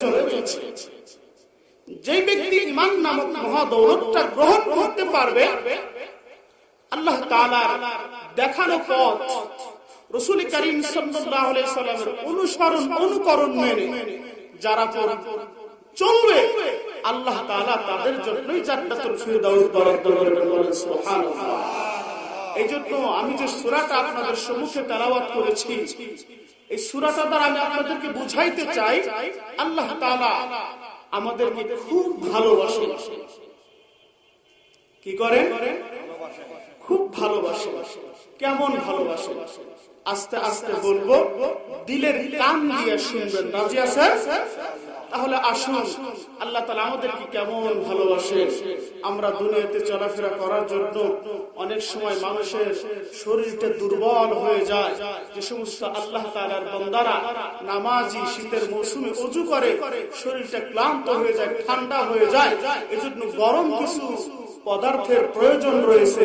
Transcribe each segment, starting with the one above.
চলে যাচ্ছে। যে ব্যক্তি ঈমান নামক মহাদৌলতটা গ্রহণ করতে পারবে, আল্লাহ তাআলার দেখানো পথ রাসূল করিম সাল্লাল্লাহু আলাইহি সাল্লামের অনুকরণ মেনে যারা চলবে, আল্লাহ তাআলা তাদের জন্যই জান্নাতুল ফিরদাউস বরাদ্দ করবেন। বলেন সুবহানাল্লাহ। এইজন্য আমি যে সূরাটা আপনাদের সম্মুখে তেলাওয়াত করেছি, এই সূরাটা দ্বারা আমি আপনাদেরকে বুঝাইতে চাই আল্লাহ তাআলা আমাদেরকে খুব ভালোবাসেন। কি করেন? খুব ভালোবাসেন। কেমন ভালোবাসেন? আস্তে আস্তে বলবো, দিলের কান দিয়ে শুনবেন। রাজি আছেন? তাহলে আসুন, আল্লাহ তাআলা আমাদেরকে কেমন ভালোবাসেন। আমরা দুনিয়াতে চলাফেরা করার জন্য অনেক সময় মানুষের শরীরটা দুর্বল হয়ে যায়। যে সমস্ত আল্লাহ তাআলার বান্দারা নামাজি শীতের মৌসুমে ওযু করে, শরীরটা ক্লান্ত হয়ে যায়, ঠান্ডা হয়ে যায়, এজন্য গরম কিছু পদার্থের প্রয়োজন রয়েছে।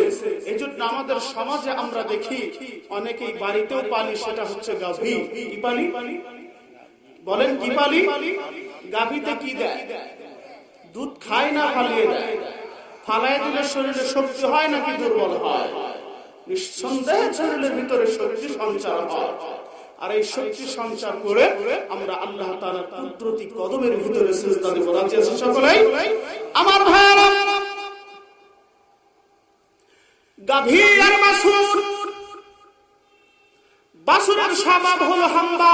এজন্য আমাদের সমাজে আমরা দেখি অনেকেই বাড়িতেও পানি, সেটা হচ্ছে গাভী। কি পানি বলেন? কি পানি? গাভীতে কি দেয়? দুধ খায় না ফালিয়ে দেয়? ফালায় দিলে শরীরে শক্তি হয় নাকি দুর্বল হয়? নিঃসন্দেহে শরীরের ভিতরে শক্তি সঞ্চার হয়। আর এই শক্তি সঞ্চার করে আমরা আল্লাহ তাআলার কুদরতি কদমের ভিতরে সিজদা দেব। রাজি আছেন সকলেই? আমার ভাইরা, গাভী আর বাছুর, বাছুরের স্বভাব হলো হাম্বা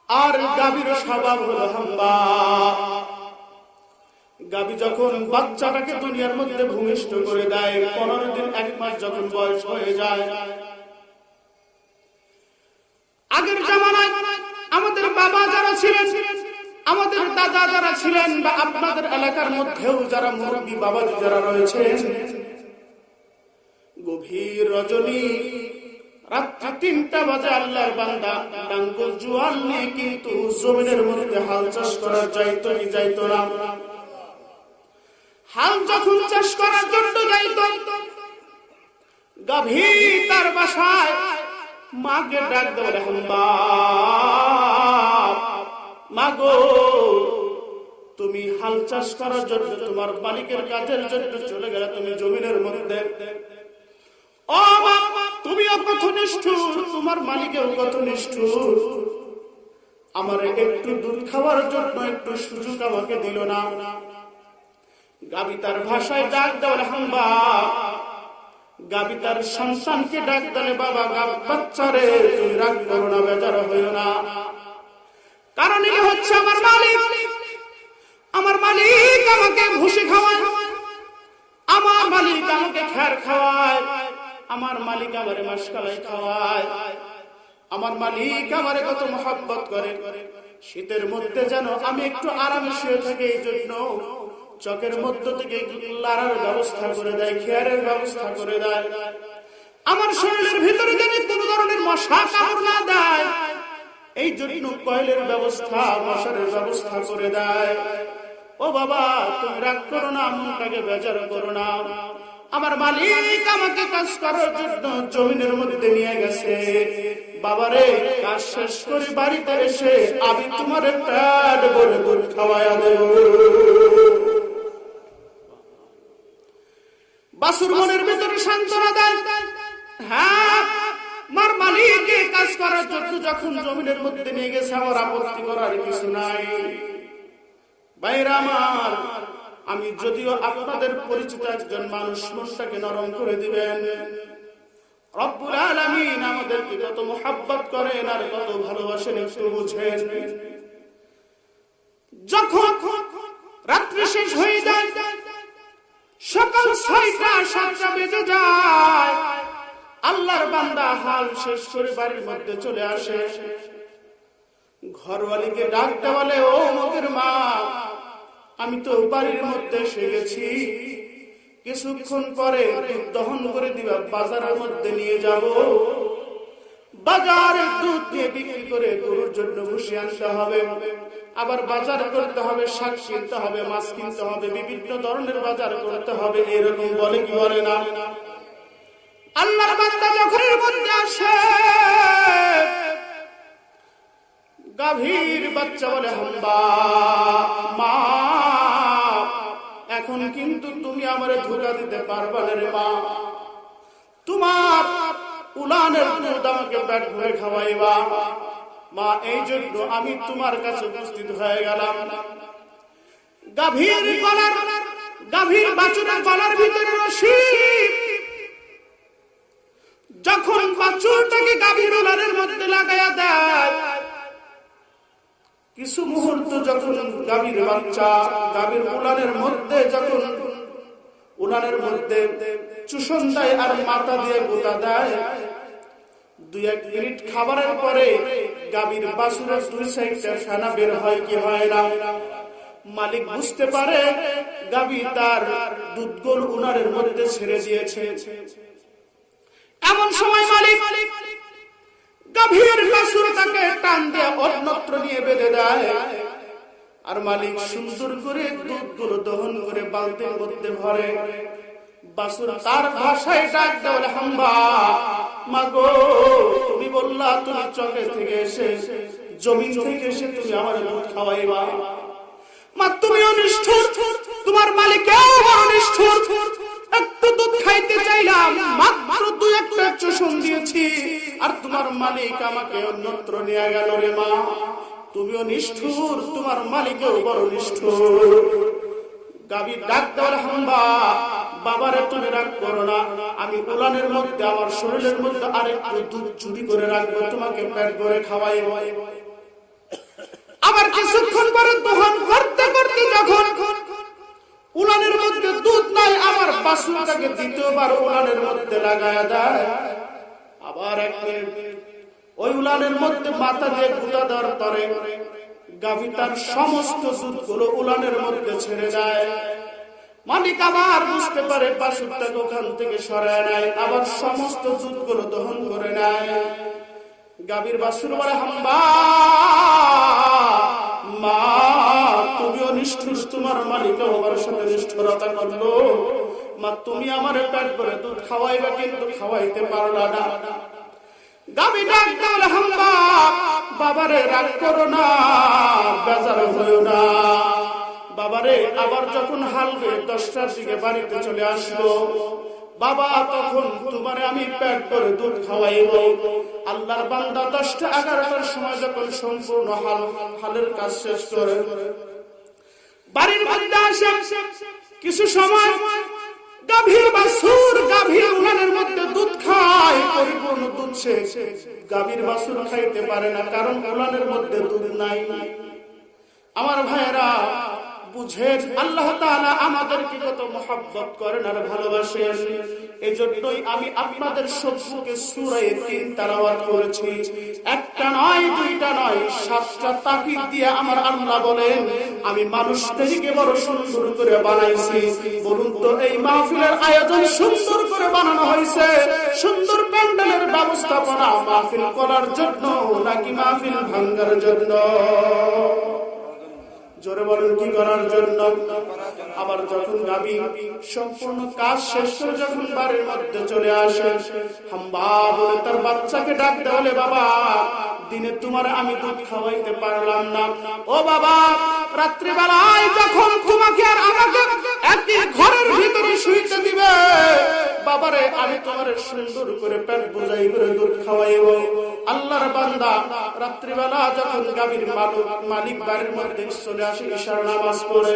আর গাভীর স্বভাব হলো হাম্বা। গাভী যখন বাচ্চাটাকে দুনিয়ার মধ্যে ভূমিষ্ঠ করে দেয়, 15 দিন 1 মাস যখন বয়স হয়ে যায়, আগের জামানায় আমাদের বাবা যারা ছিলেন, আমাদের দাদা যারা ছিলেন, বা আপনাদের এলাকার মধ্যেও যারা মুরব্বী বাবাজি যারা রয়েছেন, গভীর রজনী রাত্রি 3টা বাজে আল্লাহর বান্দা ডাঙ্গল জোয়ান নিয়ে কিন্তু জমিনের মধ্যে হাল চাষ করার যাইতো কি যাইতো না? হাল যখন চাষ করার জন্য যাইতো, গাভী তার বাসায় মাকে ডাক দেয়, হাম্বা, মাগো, তুমি হাল চাষ করার জন্য তোমার মালিকের কাজের জন্য চলে গেলে, তুমি জমিনের মধ্যে, ও মা, তুমিও কত নিষ্ঠুর, তোমার মালিকেও কত নিষ্ঠুর। আমার একটু দুধ খাওয়ার জন্য একটু সুযোগ আমাকে দিল না। গাভী তার ভাষায় ডাক দেয়, হাম্বা। গাভী তার সন্তানকে ডাক দেয়, বাবা, বাচ্চারে তুমি রাগ করো না, বেজার হইও না, কারণ এটা হচ্ছে আমার মালিক। আমার মালিক আমাকে ভুসি খাওয়ায়, আমার মালিক আমাকে খের খাওয়ায়, আমার মালিক আমারে মাসকালাই খাওয়ায়, আমার মালিক আমারে কত মহব্বত করে। শীতের মধ্যে যেন আমি একটু আরামে শুয়ে থাকি, এই জন্য চকের মধ্য থেকে লাড়ার ব্যবস্থা করে দেয়, খেয়ারের ব্যবস্থা করে দেয়। আমার শরীরের ভিতরে যেন কোন ধরনের মশা কামড় না দেয়, এই জন্য কয়েলের ব্যবস্থা, মশারের ব্যবস্থা করে দেয়। ও বাবা, তুমি রাগ করো না, মনটাকে বেজার করো না। আমার মালিক আমাকে কাজ করার জন্য জমিনের মধ্যে নিয়ে গেছে। বাবারে, কাজ শেষ করে বাড়িতে এসে আমি তোমার পেট ভরে দুধ খাওয়াইয়া দেব। বাছুর মনের ভিতরে সান্ত্বনা দেয়, হ্যাঁ, আমার মালিক কাজ করার জন্য যখন জমিনের মধ্যে নিয়ে গেছে, আমার আপত্তি করার কিছু নাই। ভাইরা আমার, আমি যদিও আপনাদের পরিচিত একজন মানুষ, মনটাকে নরম করে দিবেন। রব্বুল আলামিন আমাদেরকে কত মুহাব্বত করেন আর কত ভালোবাসেন একটু বুঝেন। যখন রাত্রি শেষ হয়ে যায়, সকাল 6টা 7টা বেজে যায়, আল্লাহর বান্দা হাল শেষ করে বাড়ির মধ্যে চলে আসে। ঘরওয়ালিকে ডাকতে বলে, ও মুখের মা, আমি তো বাড়ির মধ্যে এসে গেছি, কিছুক্ষণ পরে দহন করে দিবা, বাজারের মধ্যে নিয়ে যাব, বাজারে দুধ দিয়ে বিক্রি করে গরুর জন্য ভুসি আনতে হবে, আবার বাজার করতে হবে, শাক কিনতে হবে, মাছ কিনতে হবে, বিভিন্ন ধরনের বাজার করতে হবে। এরকম বলে কি বলে না? আল্লাহর বান্দা যখন এর মধ্যে আসে, গাভীর বাচ্চা বলে হাম্বা, মা এখন কিন্তু তুমি আমারে ধোঁকা দিতে পারবা না রে মা, তোমার উলানের দুধ আমাকে পেট ভরে খাওয়াইবা মা, এই জন্য আমি তোমার কাছে উপস্থিত হয়ে গেলাম। গাভীর বাছুরের গলার ভিতরে রশি, যখন বাছুরটাকে গাভীর উলানের মধ্যে লাগাইয়া দেয়, কিছু মুহূর্ত যখন গাভীর বাচ্চা গাভীর উলানের মধ্যে যখন উলানের মধ্যে চুষণ দেয় আর মাথা দিয়ে গোতা দেয়, 2-1 মিনিট খাবারের পরে গাভীর বাছুরের 2 সাইডে ফেনা বের হয় কি হয় না। মালিক বুঝতে পারে গাভী তার দুধগুলো উনারের মধ্যে ছেড়ে দিয়েছে। এমন সময় মালিক গাভীর বাছুরটাকে টান দিয়ে অন্যত্র নিয়ে বেঁধে দেয়, আর মালিক সুন্দর করে দুধগুলো দহন করে বালতির মধ্যে ভরে। বাছুর তার ভাষায় ডাক দেয়, হাম্বা মাগো, তুমি বললা তুমি চকে থেকে এসে জমিন থেকে এসে তুমি আমার দুধ খাওয়াইবা, মা তুমিও নিষ্ঠুর, তোমার মালিকেও বড় নিষ্ঠুর। একটু দুধ খাইতে চাইলাম, মাত্র 2-1 পেট চুষণ দিয়েছি, আর তোমার মালিক আমাকে অন্যত্র নিয়ে গেল রে মা, তুমিও নিষ্ঠুর, তোমার মালিকেও বড় নিষ্ঠুর। গাভী ডাক দেওয়ার হাম্বা, বাবারে তুমি রাগ করো না, আমি উলানের মধ্যে আমার শরীরের মধ্যে আরেকটু দুধ চুরি করে রাখবো, তোমাকে পেট ভরে খাওয়াইব। আবার কিছুক্ষণ পরে দহন করতে করতে যখন উলানের মধ্যে দুধ নাই, আমার বাছুরটাকে দ্বিতীয়বার উলানের মধ্যে লাগায়া দেয়। আবার ওই উলানের মধ্যে মাথা দিয়ে গুঁতা দেওয়ার পরে গাভী তার সমস্ত দুধগুলো উলানের মধ্যে ছেড়ে দেয়। মালিক আবার বুঝতে পারে বাছুরটাকে ওখান থেকে সরায় নেয়, আবার সমস্ত দুধগুলো দহন করে নেয়। গাভীর বাছুর বলে, হাম্বা মা তুমিও নিষ্ঠুর, তোমার মালিক আমার সাথে নিষ্ঠুরতা করলো, মা তুমি আমার পেট ভরে দুধ খাওয়াইবা কিন্তু খাওয়াইতে পারলা না। গাভী ডাক দেয়, হাম্বা বাবারে রাগ করো না, বেজার হইও না বাবারে। আবার যখন হালবে 10টার দিকে বাড়িতে চলে আসলো, বাবা তখন তোমারে আমি পেট ভরে দুধ খাওয়াইব। আল্লাহর বান্দা 10টা 11টার সময় যখন সম্পূর্ণ হালের কাজ শেষ করে বাড়ির মধ্যে আসে, কিছু সময় গাভীর বাছুর গাভীর উলানের মধ্যে দুধ খায়, পরিপূর্ণ দুধ শেষ, গাভীর বাছুর খাইতে পারে না, কারণ উলানের মধ্যে দুধ নাই। আমার ভাইয়েরা বুঝেন, আল্লাহ তাআলা আমাদেরকে কত মহব্বত করেন আর ভালোবাসেন। এজন্যই আমি আপনাদের সম্মুখে সূরা 3 তেলাওয়াত করেছি। একটা নয়, দুইটা নয়, 7টা তাকিদ দিয়ে আমার আল্লাহ বলেন, আমি মানুষদেরকে বড় সুন্দর করে বানাইছি। বলুন তো এই মাহফিলের আয়োজন সুন্দর করে বানানো হয়েছে, সুন্দর প্যান্ডেলের ব্যবস্থাপনা মাহফিল করার জন্য নাকি মাহফিল ভাঙার জন্য? জোরে বলেন, কি করার জন্য? আবার যখন গাভী সম্পূর্ণ কাজ শেষ করে যখন বাড়ির মধ্যে চলে আসে, হাম্বা বলে তার বাচ্চাকে ডাক দেওয়ালে, বাবা দিনে তোমার আমি দুধ খাওয়াইতে পারলাম না, ও বাবা রাত্রিবেলায় যখন তোমাকে আর আমাকে একই ঘরের ভিতরে শুইতে দিবে, বাবারে আমি তোমার সুন্দর করে পেট বোঝাই করে দুধ খাওয়াইব। আল্লাহর বান্দা রাত্রিবেলা যখন গাভীর মালিক বাড়ির মধ্যে চলে আসে, ইশার নামাজ পড়ে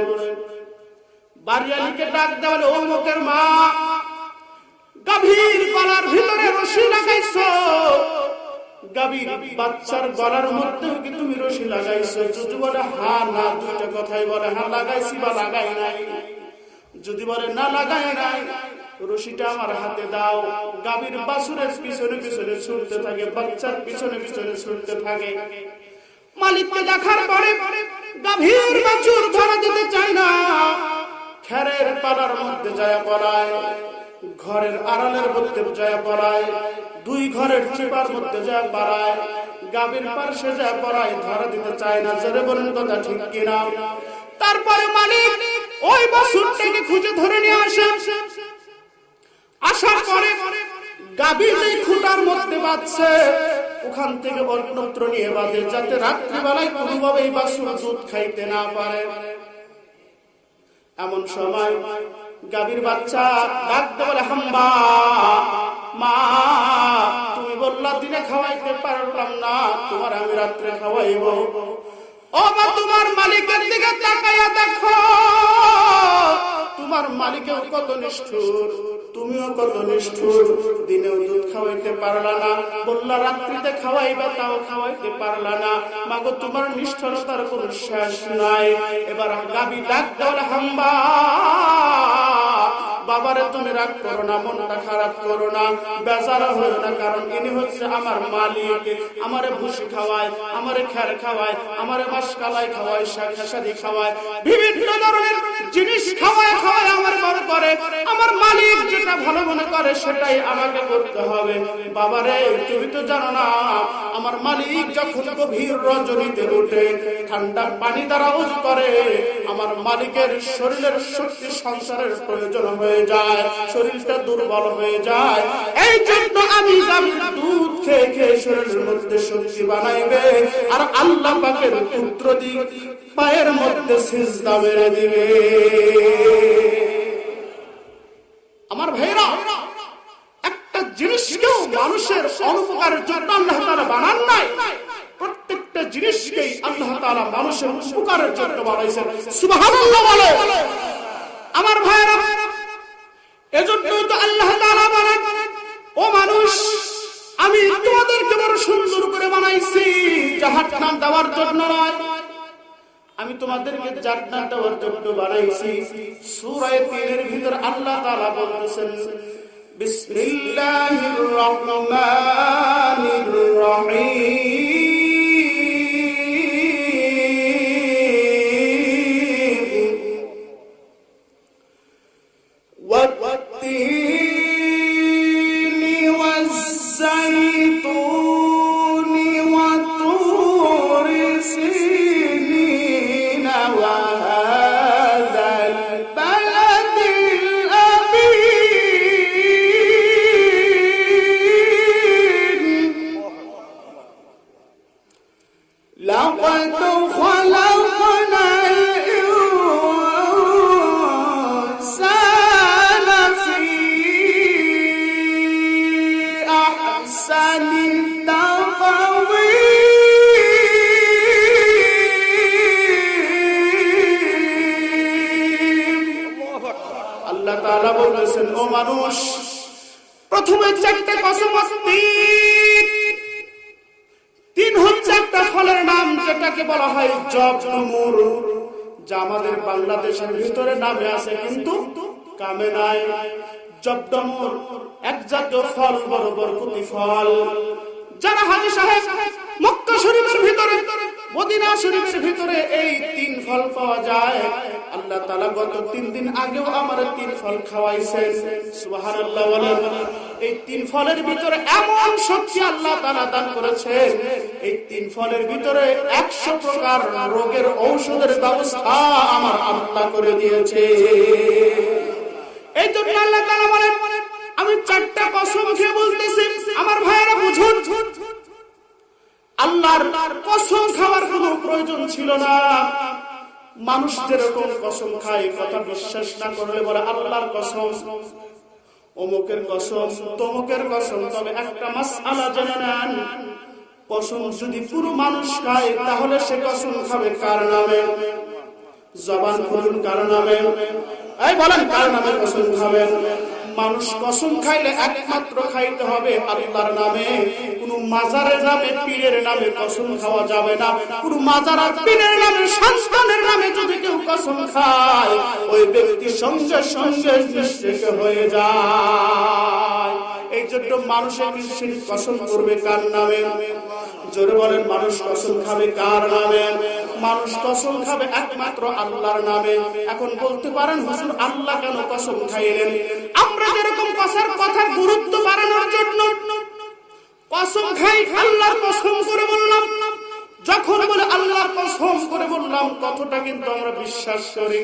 বাড়িয়ালিকে ডাক দেওয়ালে, ও মুখের মা গাভীর গলার ভিতরে রশি লাগাইছো, গাভীর বাচ্চার গলার মধ্যে কি তুমি রশি লাগাইছো? যদি বলে হ্যাঁ না, দুইটা কথাই বলে, হ্যাঁ লাগাইছি বা লাগাই নাই। যদি বলে না লাগাই নাই, রশিটা আমার হাতে দাও। গাভীর বাছুরের পিছনে পিছনে ছুটতে থাকে, বাচ্চার পিছনে পিছনে ছুটতে থাকে। মালিককে দেখার পরে গাভীর বাছুর ধরা দিতে চায় না, খেরের পালার মধ্যে যায় পড়ায়, ঘরের আড়ালের মধ্যে যায় পড়ায়, 2 ঘরের চিপার মধ্যে যায় পড়ায়, গাভীর পাশে যায় পড়ায়, ধরা দিতে চায় না। জোরে বলেন কথা ঠিক কিনা? তারপরে মালিক ওই বাছুরটাকে খুঁজে ধরে নিয়ে আসে। আসার পরে গাভী যেই খুঁটার মধ্যে বাঁধছে, ওখান থেকে অন্যত্র নিয়ে বাঁধে, যাতে রাত্রিবেলায় কোনোভাবেই বাছুর দুধ খাইতে না পারে। এমন সময় গাভীর বাচ্চা ডাকতে বলে, হাম্বা মা, তুমি বললা দিনে খাওয়াইতে পারলাম না, তোমার আমি রাত্রে খাওয়াইব। ও মা, তোমার মালিকের দিকে তাকাইয়া দেখো, তোমার মালিকও কত নিষ্ঠুর, তুমিও কত নিষ্ঠুর। দিনেও দুধ খাওয়াইতে পারলা না, বললা রাত্রিতে খাওয়াইবা, তাও খাওয়াইতে পারলা না। মাগো, তোমার নিষ্ঠুরতার কোনো শেষ নাই। এবার গাবি ডাক দেওয়া, হাম্বা বাবারে, তুমি রাগ করো না, মনটা খারাপ করো না, বেজার হইও না, কারণ ইনি হচ্ছে আমার মালিক। আমারে ভুসি খাওয়ায়, আমারে খের খাওয়ায়, আমারে মাসকালাই খাওয়ায়, শাকসাদি খাওয়ায়, বিভিন্ন ধরনের জিনিস খাওয়ায় খাওয়ায় আমার বড় করে। আমার মালিক যেটা ভালো মনে করে সেটাই আমাকে করতে হবে। বাবারে, তুমি তো জানো না, আমার মালিক যখন গভীর রজনীতে উঠে ঠান্ডা পানি দ্বারা উজু করে, আমার মালিকের শরীরের শক্তি সঞ্চারের প্রয়োজন হয়ে যায়, শরীরটা দুর্বল হয়ে যায়। এই জন্য আমি গাভীর দুধ খেয়ে খেয়ে শরীরের মধ্যে শক্তি বানাইবে, আর আল্লাহ পাকের পুত্র দিক পায়ের মধ্যে সিজদা মেরে দিবে। আমার ভাইরা, একটা জিনিসকেও মানুষের অনুপকারের জন্য আল্লাহ তাআলা বানান নাই, প্রত্যেকটা জিনিসকেই আল্লাহ তাআলা মানুষের উপকারের জন্য বানাইছেন। সুবহানাল্লাহ বলে। আমার ভাইরা, এজন্য তো আল্লাহ তাআলা বলেন, ও মানুষ, আমি তোমাদেরকে বড় সুন্দর করে বানাইছি, জাহান্নাম দেওয়ার জন্য নয়, আমি তোমাদেরকে জান্নাত দেওয়ার জন্য বানাইছি। সূরা ৩ এর ভিতর আল্লাহ তাআলা বলতেছেন, বিসমিল্লাহির রহমানির রহিম, ও মানুষ, প্রথমে চারটে কসম, তিন হচ্ছে একটা ফলের নাম, যেটাকে বলা হয় জবনুর, যা আমাদের বাংলাদেশের ভিতরে নামে আছে কিন্তু কামে নাই। জবনুর এক জাতীয় ফল, বড় বরকতি ফল। যারা হাজী সাহেব মক্কা শরীফের ভিতরে, মদিনা শরীফের ভিতরে এই তিন ফল পাওয়া যায়। আল্লাহ তাআলা গত 3 দিন আগেও আমার 3 ফল খাওয়াইছেন। সুবহানাল্লাহ বলেন। এই 3 ফলের ভিতরে এমন শক্তি আল্লাহ তাআলা দান করেছেন, এই 3 ফলের ভিতরে 100 প্রকার রোগের ঔষধের ব্যবস্থা আমার আল্লাহ করে দিয়েছে। এই জন্য আল্লাহ তাআলা বলেন, আমি 4টা কসম খেয়ে বলতেছি, আমার ভাইয়েরা বুঝুন, আল্লাহর কসম খাওয়ার কোনো প্রয়োজন ছিল না। মানুষ যেরকম কসম খায়, কথা বিশ্বাস না করলে বলে আল্লাহর কসম, অমুকের কসম, তমুকের কসম। তবে একটা মাসআলা জেনে নেন, কসম যদি পুরো মানুষ খায়, তাহলে সে কসম খাবে কার নামে? জবান খুলুন, কার নামে? এই বলেন, কার নামে কসম খাবেন? মানুষ কসম খাইলে একমাত্র খাইতে হবে আল্লাহর নামে। কোন মাজারের নামে, পীরের নামে কসম খাওয়া যাবে না। কোন মাজার আর পীরের নামে, সন্তানের নামে যদি কেউ কসম খায়, ওই ব্যক্তি সঙ্গে সঙ্গে নিঃশেষ হয়ে যায়। এই জন্য মানুষের কসম করবে কার নামে? জোরে বলেন, মানুষ কসম খাবে কার নামে? মানুষ কসম খাবে একমাত্র আল্লাহর নামে। এখন বলতে পারেন, হুজুর আল্লাহ কেন কসম খাইলেন? আমরা যেরকম কথার গুরুত্ব বাড়ানোর জন্য কসম খাই, আল্লাহর কসম করে বললাম, যখন বলে আল্লাহর কসম করে বললাম, কথাটা কিন্তু আমরা বিশ্বাস করি।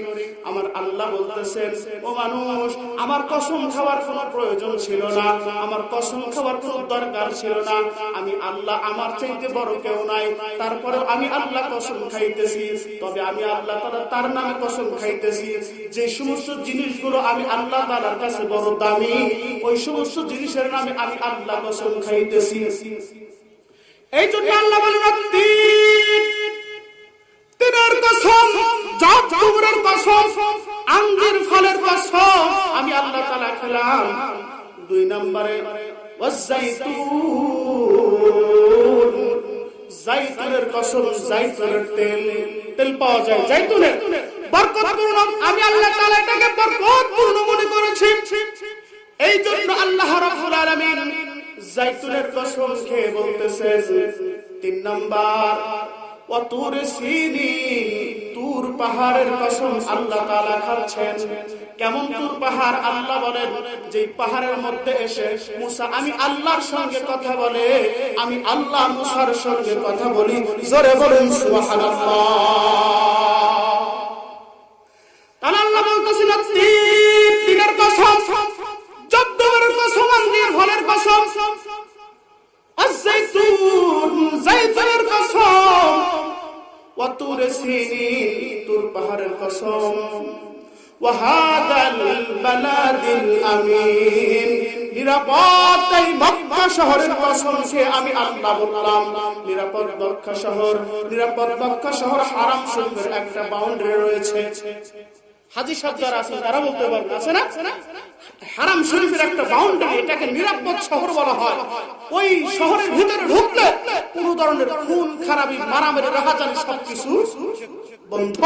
আমার আল্লাহ বলতেছেন, ও মানুষ, আমার কসম খাওয়ার কোনো প্রয়োজন ছিল না, আমার কসম খাওয়ার কোনো দরকার ছিল না। আমি আল্লাহ, আমার চাইতে বড় কেউ নাই, তারপরে আমি আল্লাহ কসম খাইতেছি। তবে আমি আল্লাহ তাআলা তার নামে কসম খাইতেছি, যে সমস্ত জিনিসগুলো আমি আল্লাহ তাআলার কাছে বড় দামি, ওই সমস্ত জিনিসের নামে আমি আল্লাহ কসম খাইতেছি। এই জন্য আল্লাহ বলেন, তিনের কসম, জাতুরের কসম, আঙ্গুর ফলের কসম আমি আল্লাহ তাআলা খেলাম। 2 নম্বরে ওয়াজাইতুন, জাইতুনের কসম, জাইতুনের তেল পাওয়া যায়, জাইতুনের বরকতপূর্ণ, আমি আল্লাহ তাআলা এটাকে বরকতপূর্ণ মনে করেছি। এই জন্য আল্লাহ রাব্বুল আলামিন জাইতুনের কসম খেয়ে বলতেছেন। 3 নাম্বার ওয়াতুর সিনিন, তুর পাহাড়ের কসম আল্লাহ তাআলা খাচ্ছেন। কেমন তুর পাহাড়? আল্লাহ বলেন, যে পাহাড়ের মধ্যে এসে মুসা আমি আল্লাহর সঙ্গে কথা বলে, আমি আল্লাহ মুসার সঙ্গে কথা বলি। জোরে বলেন সুবহানাল্লাহ। তাহলে আল্লাহ বলতেছেন তিনের কসম, জাতুরের কসম, আঙ্গুর ফলের কসম, আজ-জাইতুন, জাইতুনের কসম, ওয়া তুর সিনিন, তুর পাহাড়ের কসম, ওয়া হাদাল বালাদিল আমিন, নিরাপদ এই মক্কা শহরের কসম সে আমি আল্লাহ বললাম। নিরাপদ মক্কা শহর, নিরাপদ মক্কা শহর হারাম শরীফের একটা বাউন্ডারি রয়েছে। হাজী সাহেব যারা আছেন তারা বলতে পারবেন, আছে না? হারাম শরীফের একটা বাউন্ডারি, এটাকে নিরাপদ শহর বলা হয়। ওই শহরের ভিতরে ঢুকলে কোন ধরনের খুন খারাপি, মারামারি, রাহাজানি সবকিছু বন্ধ।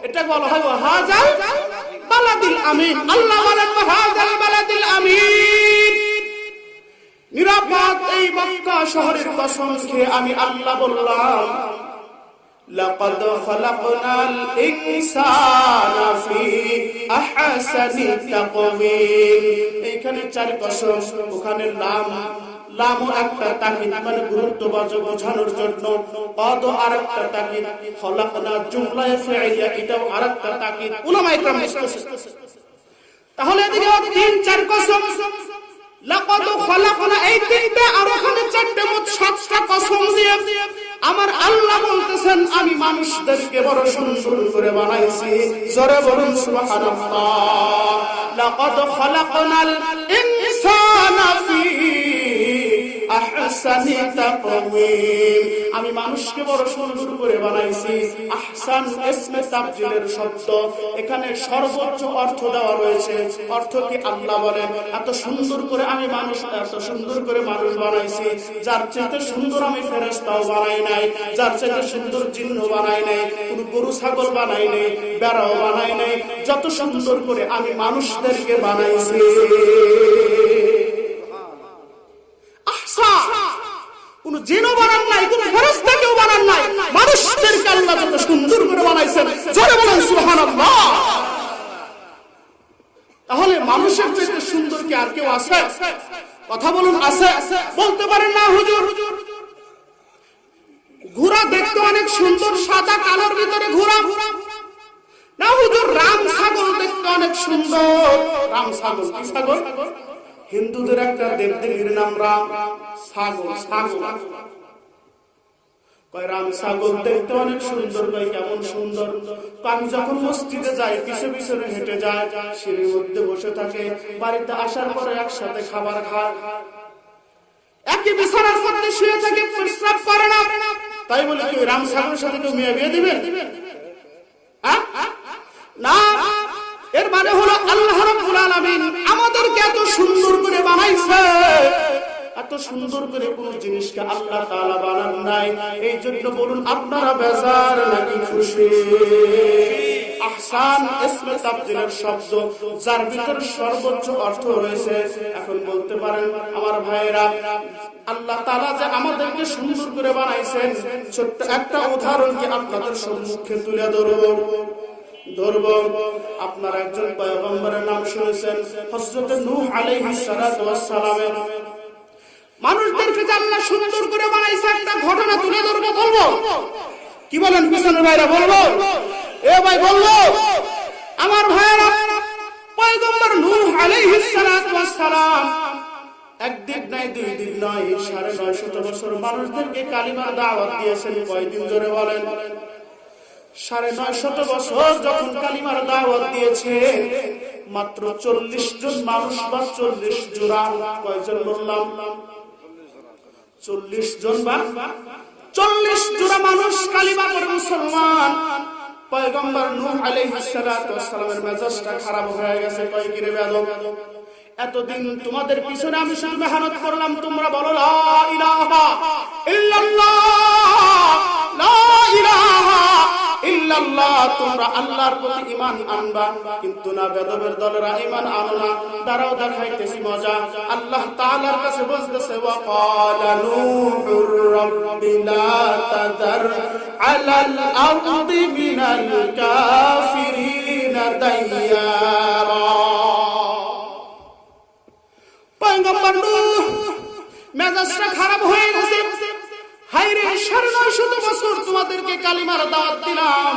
এটা বলা হয় ওয়াহাজাল বালাদিল আমিন। আল্লাহ বলেন ওয়াহাজাল বালাদিল আমিন, নিরাপদ এই মক্কা শহরের কসম খেয়ে আমি আল্লাহ বললাম, লাকাদ খালাকনাল ইনসানা ফি আহসানি তাকওয়িম। এইখানে 4 কসম, ওখানে লামও একটা তাকিদ, মানে গুরুত্ব বোঝানোর জন্য, কদ আরেকটা তাকিদ, খালাকনা জুমলায়ে ফি'লিয়া এটাও আরেকটা তাকিদ। উলামায়ে কেরাম বুঝতেছেন। তাহলে এদিকে 3-4 কসম, লাকাদ খালাকনা এই 3টা, আর ওখানে 4টে, মোট 7টা কসম দিয়ে আমার আল্লাহ বলতেছেন আমি মানুষদেরকে বড় সুন্দর করে বানাইছি। জোরে বলুন সুবহানাল্লাহ। লাকাদ খালাকনাল ইনসানা ফি আহসানি তাকওয়িম, আমি মানুষকে বড় সুন্দর করে বানাইছি। আহসান ইসমে তাফজিলের শব্দ, এখানে সর্বোচ্চ অর্থ দেওয়া রয়েছে। অর্থ কি? আল্লাহ বলেন এত সুন্দর করে আমি মানুষ, এত সুন্দর করে মানুষ বানাইছি, যার চাইতে সুন্দর আমি ফেরেশতাও বানাই নাই, যার চাইতে সুন্দর জিন্ন বানাই নাই, কোন গরু ছাগল বানাই নাই, বেড়াও বানাই নাই, যত সুন্দর করে আমি মানুষদেরকে বানাইছি। কোন জিনও বানান নাই, কোন ফেরেশতাকেও বানান নাই, মানুষদেরকে আল্লাহ যত সুন্দর করে বানাইছেন। জোরে বলেন সুবহানাল্লাহ। তাহলে মানুষের চাইতে সুন্দর কি আর কেউ আছে? কথা বলুন, আছে? বলতে পারেন না হুজুর, ঘোড়া দেখতে অনেক সুন্দর, সাদা কালোর ভিতরে ঘোড়া। না হুজুর, রাম ছাগল দেখতে অনেক সুন্দর। রাম ছাগল কি ছাগল? হিন্দুদের একটা দেবদেবীর নাম রাম। ছাগল, ছাগল কয় রাম ছাগল দেখতে অনেক সুন্দর। কয় কেমন সুন্দর? আমি যখন মসজিদে যাই, পিছে পিছনে হেঁটে যায়, সিঁড়ির মধ্যে বসে থাকে, বাড়িতে আসার পরে একসাথে খাবার খায়, একই বিছানার মধ্যে শুয়ে থাকে, প্রস্রাব করে না। তাই বলে কি রাম ছাগলের সাথে কেউ মেয়ে বিয়ে দিবেন? না, এর মানে হলো আল্লাহ রাব্বুল আলামিন আমাদেরকে এত সুন্দর করে বানাইছে, এত সুন্দর করে কোন জিনিসকে আল্লাহ তাআলা বানান নাই। এই জন্য বলুন, আপনারা বেজার নাকি খুশি? আহসান ইসমে তাফজিলের শব্দ, যার ভিতরে সর্বোচ্চ অর্থ রয়েছে। এখন বলতে পারেন আমার ভাইয়েরা, আল্লাহ তাআলা যে আমাদেরকে সুন্দর করে বানাইছেন, ছোট্ট একটা উদাহরণ কি আপনাদের সম্মুখে তুলে ধরব। আপনারা একজন পয়গম্বরের নাম শুনেছেন, হযরত নূহ আলাইহিস সালাতু ওয়াস সালাম। মানুষদেরকে যে আল্লাহ সুন্দর করে বানাইছে একটা ঘটনা তুলে ধরবো, বলবো? কি বলেন পিছনের ভাইরা, বলবো? এ ভাই বলবো? আমার ভাইরা, পয়গম্বর নূহ আলাইহিস সালাতু ওয়াস সালাম একদিন নাই, দুই দিন নয়, 950 বছর মানুষদেরকে কালিমার দাওয়াত দিয়েছেন। কয়দিন জোরে বলেন? 950 বছর যখন কালিমার দাওয়াত দিয়েছে, মাত্র 40 জন মানুষ বা 40 জোড়া, কয়জন বললাম? 40 জন বা 40 জোড়া মানুষ কালিমা পড়ে মুসলমান। পয়গম্বর নূহ আলাইহিস সালাতু ওয়াস সালামের মেজাজটা খারাপ হয়ে গেছে। কয় কি রে বেয়াদব, এতদিন তোমাদের পিছনে আমি শুধু মেহনত করলাম, তোমরা বলো লা ইলাহা ইল্লাল্লাহ, লা ইলাহা ইল্লাল্লাহ, তোমরা আল্লাহর প্রতি ঈমান আনবা, কিন্তু না, বেদবের দলেরা ঈমান আনো না। দাঁড়াও, দেখাইতেছি মজা। আল্লাহ তাআলার কাছে বলতেছে, ওয়া ক্বালা নূহুর রাব্বি লা তাদার আলাল আরদি মিনাল কাফিরিনা দাইয়ারা। পয়গম্বর নূহ মেজাজটা খারাপ হয়ে গেছে। হায়রে, 950 বছর তোমাদেরকে কালিমার দাওয়াত দিলাম,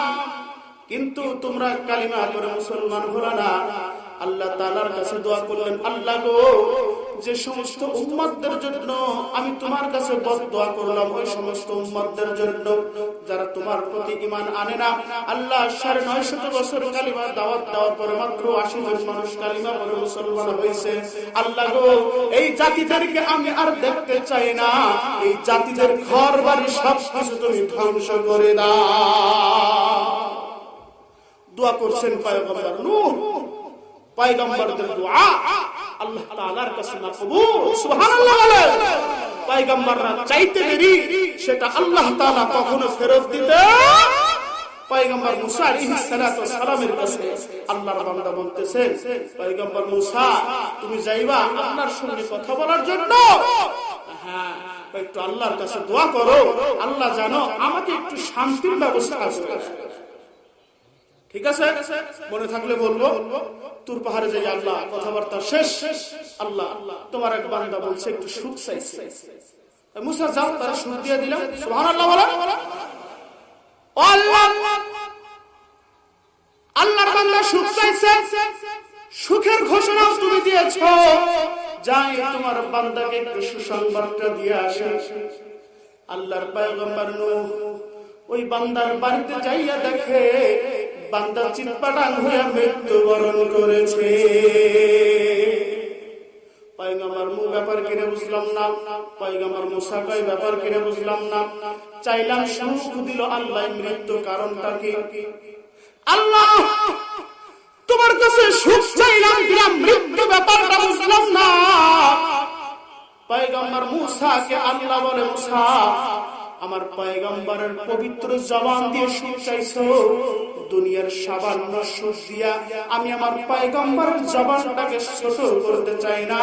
কিন্তু তোমরা কালিমা পড়ে মুসলমান হলো না। আল্লাহ তাআলার কাছে দোয়া করলেন, আল্লাহ গো, যে সমস্ত উম্মতদের জন্য আমি তোমার কাছে বদদোয়া করলাম, ওই সমস্ত উম্মতদের জন্য যারা তোমার প্রতি ঈমান আনে না। আল্লাহ 950 বছর কালিমার দাওয়াত দেওয়ার পরে মাত্র 80 জন মানুষ কালিমা পড়ে মুসলমান হয়েছে। আল্লাহ গো, এই জাতিদেরকে আমি আর দেখতে চাই না, এই জাতিদের ঘর বাড়ি সব কিছু তুমি ধ্বংস করে দাও। দোয়া করছেন পয়গম্বর নূহ। পয়গম্বরদের দোয়া আল্লাহ তাআলার কাছে কবুল। সুবহানাল্লাহ বলেন। পয়গম্বররা চাইতে দেরি, সেটা আল্লাহ তাআলা কখনো ফেরত দিতে। পয়গম্বর মুসা আলাইহিস সালাতু ওয়াস সালামের কাছে আল্লাহর বান্দা বলতেছেন, পয়গম্বর মুসা, তুমি যাইবা আল্লাহর সঙ্গে কথা বলার জন্য, হ্যাঁ, একটু আল্লাহর কাছে দোয়া করো, আল্লাহ জানো আমাকে একটু শান্তির ব্যবস্থা করে। ঠিক আছে, মনে থাকলে বলবো। তুর পাহাড়ে যাই, আল্লাহ কথাবার্তা শেষ, আল্লাহ তোমার এক বান্দা বলছে একটু সুখ চাইছে। মুসা যাও, তার সুখ দিয়ে দিলাম। সুবহানাল্লাহ বলেন। আল্লাহর বান্দা সুখ চাইছে, সুখের ঘোষণাও তুমি দিয়েছো। যাই তোমার বান্দাকে একটু সুসংবাদটা দিয়ে আসে। আল্লাহর পয়গম্বর নূহ ওই বান্দার বাড়িতে যাইয়া দেখে বান্দা চিৎপাটাং হয়ে মৃত্যুবরণ করেছে। পয়গম্বর নূহ ব্যাপার কিনে বুঝলাম না, পয়গম্বর মুসা কই ব্যাপার কিনে বুঝলাম না। চাইলাম সুখ দিল আল্লাহ, মৃত্যু কারণটা কি? আল্লাহ তোমার কাছে সুখ চাইলাম, দিলাম, মৃত্যু ব্যাপারটা বুঝলাম না। পয়গম্বর মুসাকে আল্লাহ বলে, মুসা, আমার পয়গম্বরের পবিত্র জবান দিয়ে সুখ চাইছো, দুনিয়ার সামান্য সুখ দিয়া আমি আমার পয়গম্বরের জবানটাকে ছোট করতে চাই না।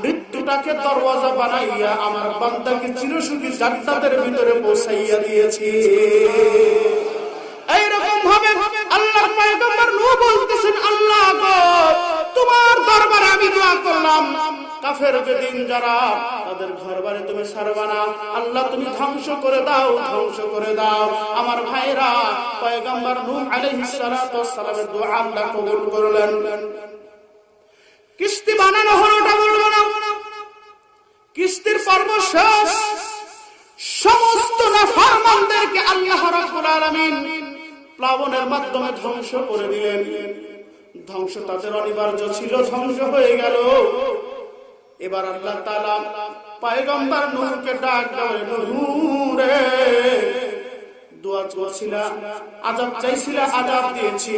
মৃত্যুটাকে দরওয়াজা বানাইয়া আমার বান্দাকে চিরসুখী জান্নাতের ভিতরে পৌঁছাইয়া দিয়েছি। এইরকম ভাবে আল্লাহর পয়গম্বর নূহ বলতেছেন, আল্লাহ গো, তোমার দরবারে আমি দোয়া করলাম, কাফের বেদিন যারা, তাদের ঘর বাড়ি তুমি ছাড়বা না। আল্লাহ তুমি ধ্বংস করে দাও, ধ্বংস করে দাও। আমার ভাইরা, পয়গম্বর নূহ আলাইহিস সালাতু ওয়াস সালামের দোয়া আল্লাহ কবুল করলেন। কিস্তি বানানো হলো, ওটা বলবো না। কিস্তির পর্ব শেষ। সমস্ত নাফরমানদেরকে আল্লাহ রাব্বুল আলামিন প্লাবনের মাধ্যমে ধ্বংস করে দিলেন। ধ্বংস তাদের অনিবার্য ছিল, ধ্বংস হয়ে গেল। এবার আল্লাহ তাআলা পয়গম্বর নূহকে ডাক দেন, নূহ রে, দোয়া করছিলা, আযাব চাইছিলা, আযাব দিয়েছি,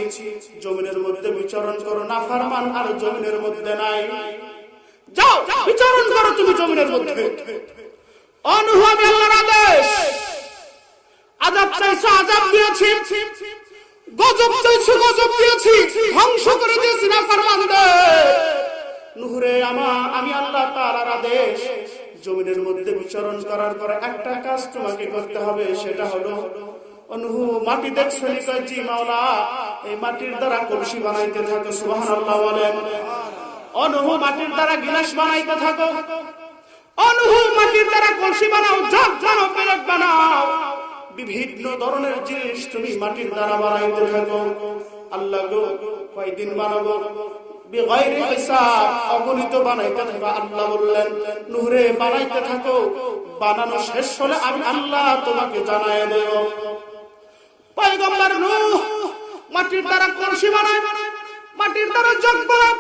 জমিনের মধ্যে বিচরণ করো। নাফরমান আর জমিনের মধ্যে নাই, যাও বিচরণ করো তুমি জমিনের মধ্যে। নূহ, আমি আল্লাহর আদেশ, আযাব চাইছো, আযাব দিয়েছি, গজব চাইছো, গজব দিয়েছি, ধ্বংস করে দিয়েছি নাফরমানদের। নূহ রে, আমি আল্লাহ তাআলার আদেশ, জমিনের মধ্যে বিচরণ করার পর একটা কাজ তোমাকে করতে হবে, সেটা হলো, নূহ, মাটি দেখছো? কয় জি মাওলা, এই মাটির দ্বারা কলসি বানাইতে থাকো। সুবহানাল্লাহ বলেন। নূহ, মাটির দ্বারা গিলাস বানাইতে থাকো। অনুহু মাটির দ্বারা কলসি বানাও, জগ বানাও, পেরেক বানাও, বিভিন্ন ধরনের জিনিস তুমি মাটির দ্বারা বানাইতে থাকো। আল্লাহ গো কয়দিন বানাবো? বিগাইরি হিসাব, অগণিত বানাইতে থাকো। আল্লাহ বললেন নূরে বানাইতে থাকো, বানানো শেষ হলে আমি আল্লাহ তোমাকে জানায় দেব। পয়গম্বর নূহ মাটির দ্বারা কলসি বানায়, মাটির দ্বারা জগ বানায়,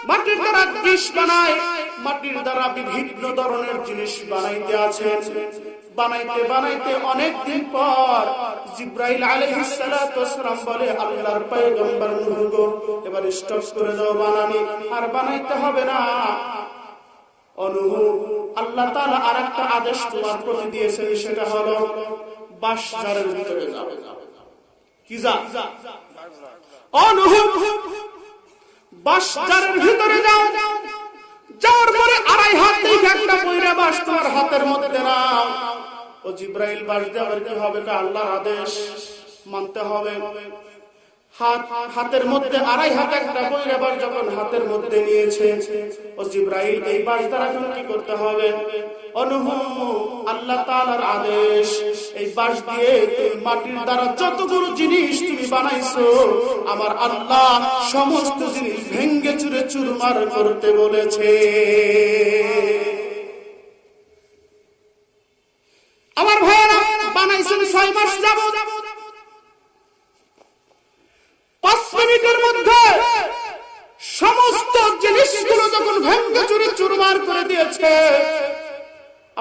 মাটির দ্বারা ডিশ বানায়, মাটির দ্বারা বিভিন্ন ধরনের জিনিস বানাইতে আছেন। বানাইতে বানাইতে অনেক দিন পর জিব্রাইল আলাইহিস সালাতু ওয়াস সালাম বলে, আল্লাহর পয়গম্বর নূহ গো এবার স্টপ করে দাও বানানি, আর বানাইতে হবে না। অনুহ আল্লাহ তাআলা আরেকটা আদেশ তোমার প্রতি দিয়েছেন, সেটা হলো বাঁশঝাড়ের ভিতরে যাও। কি যা? অনুহ বাঁশঝাড়ের ভিতরে যাও। যাওয়ার পরে 2.5 হাত থেকে একটা পয়রা বাঁশ তোমার হাতের মধ্যে নাও। ও জিব্রাইল বাঁশ দেওয়ার কি হবে? আল্লাহর আদেশ মানতে হবে। হাতের মধ্যে 2.5 হাত একটা পয়রা বাঁশ যখন হাতের মধ্যে নিয়েছে, ও জিব্রাইল এই বাঁশ দ্বারা কি করতে হবে? অনুহ আল্লাহ তাআলার আদেশ, এই বাঁশ দিয়ে মাটির দ্বারা যতগুলো জিনিস তুমি বানাইছো আমার আল্লাহ সমস্ত জিনিস ভেঙ্গে চুরে চুরমার করতে বলেছে। আমার ভাইয়েরা বানাইছেন 6 মাস যাবত, 5 মিনিটের মধ্যে সমস্ত জিনিসগুলো যখন ভেঙ্গে চুরে চুরমার করে দিয়েছে,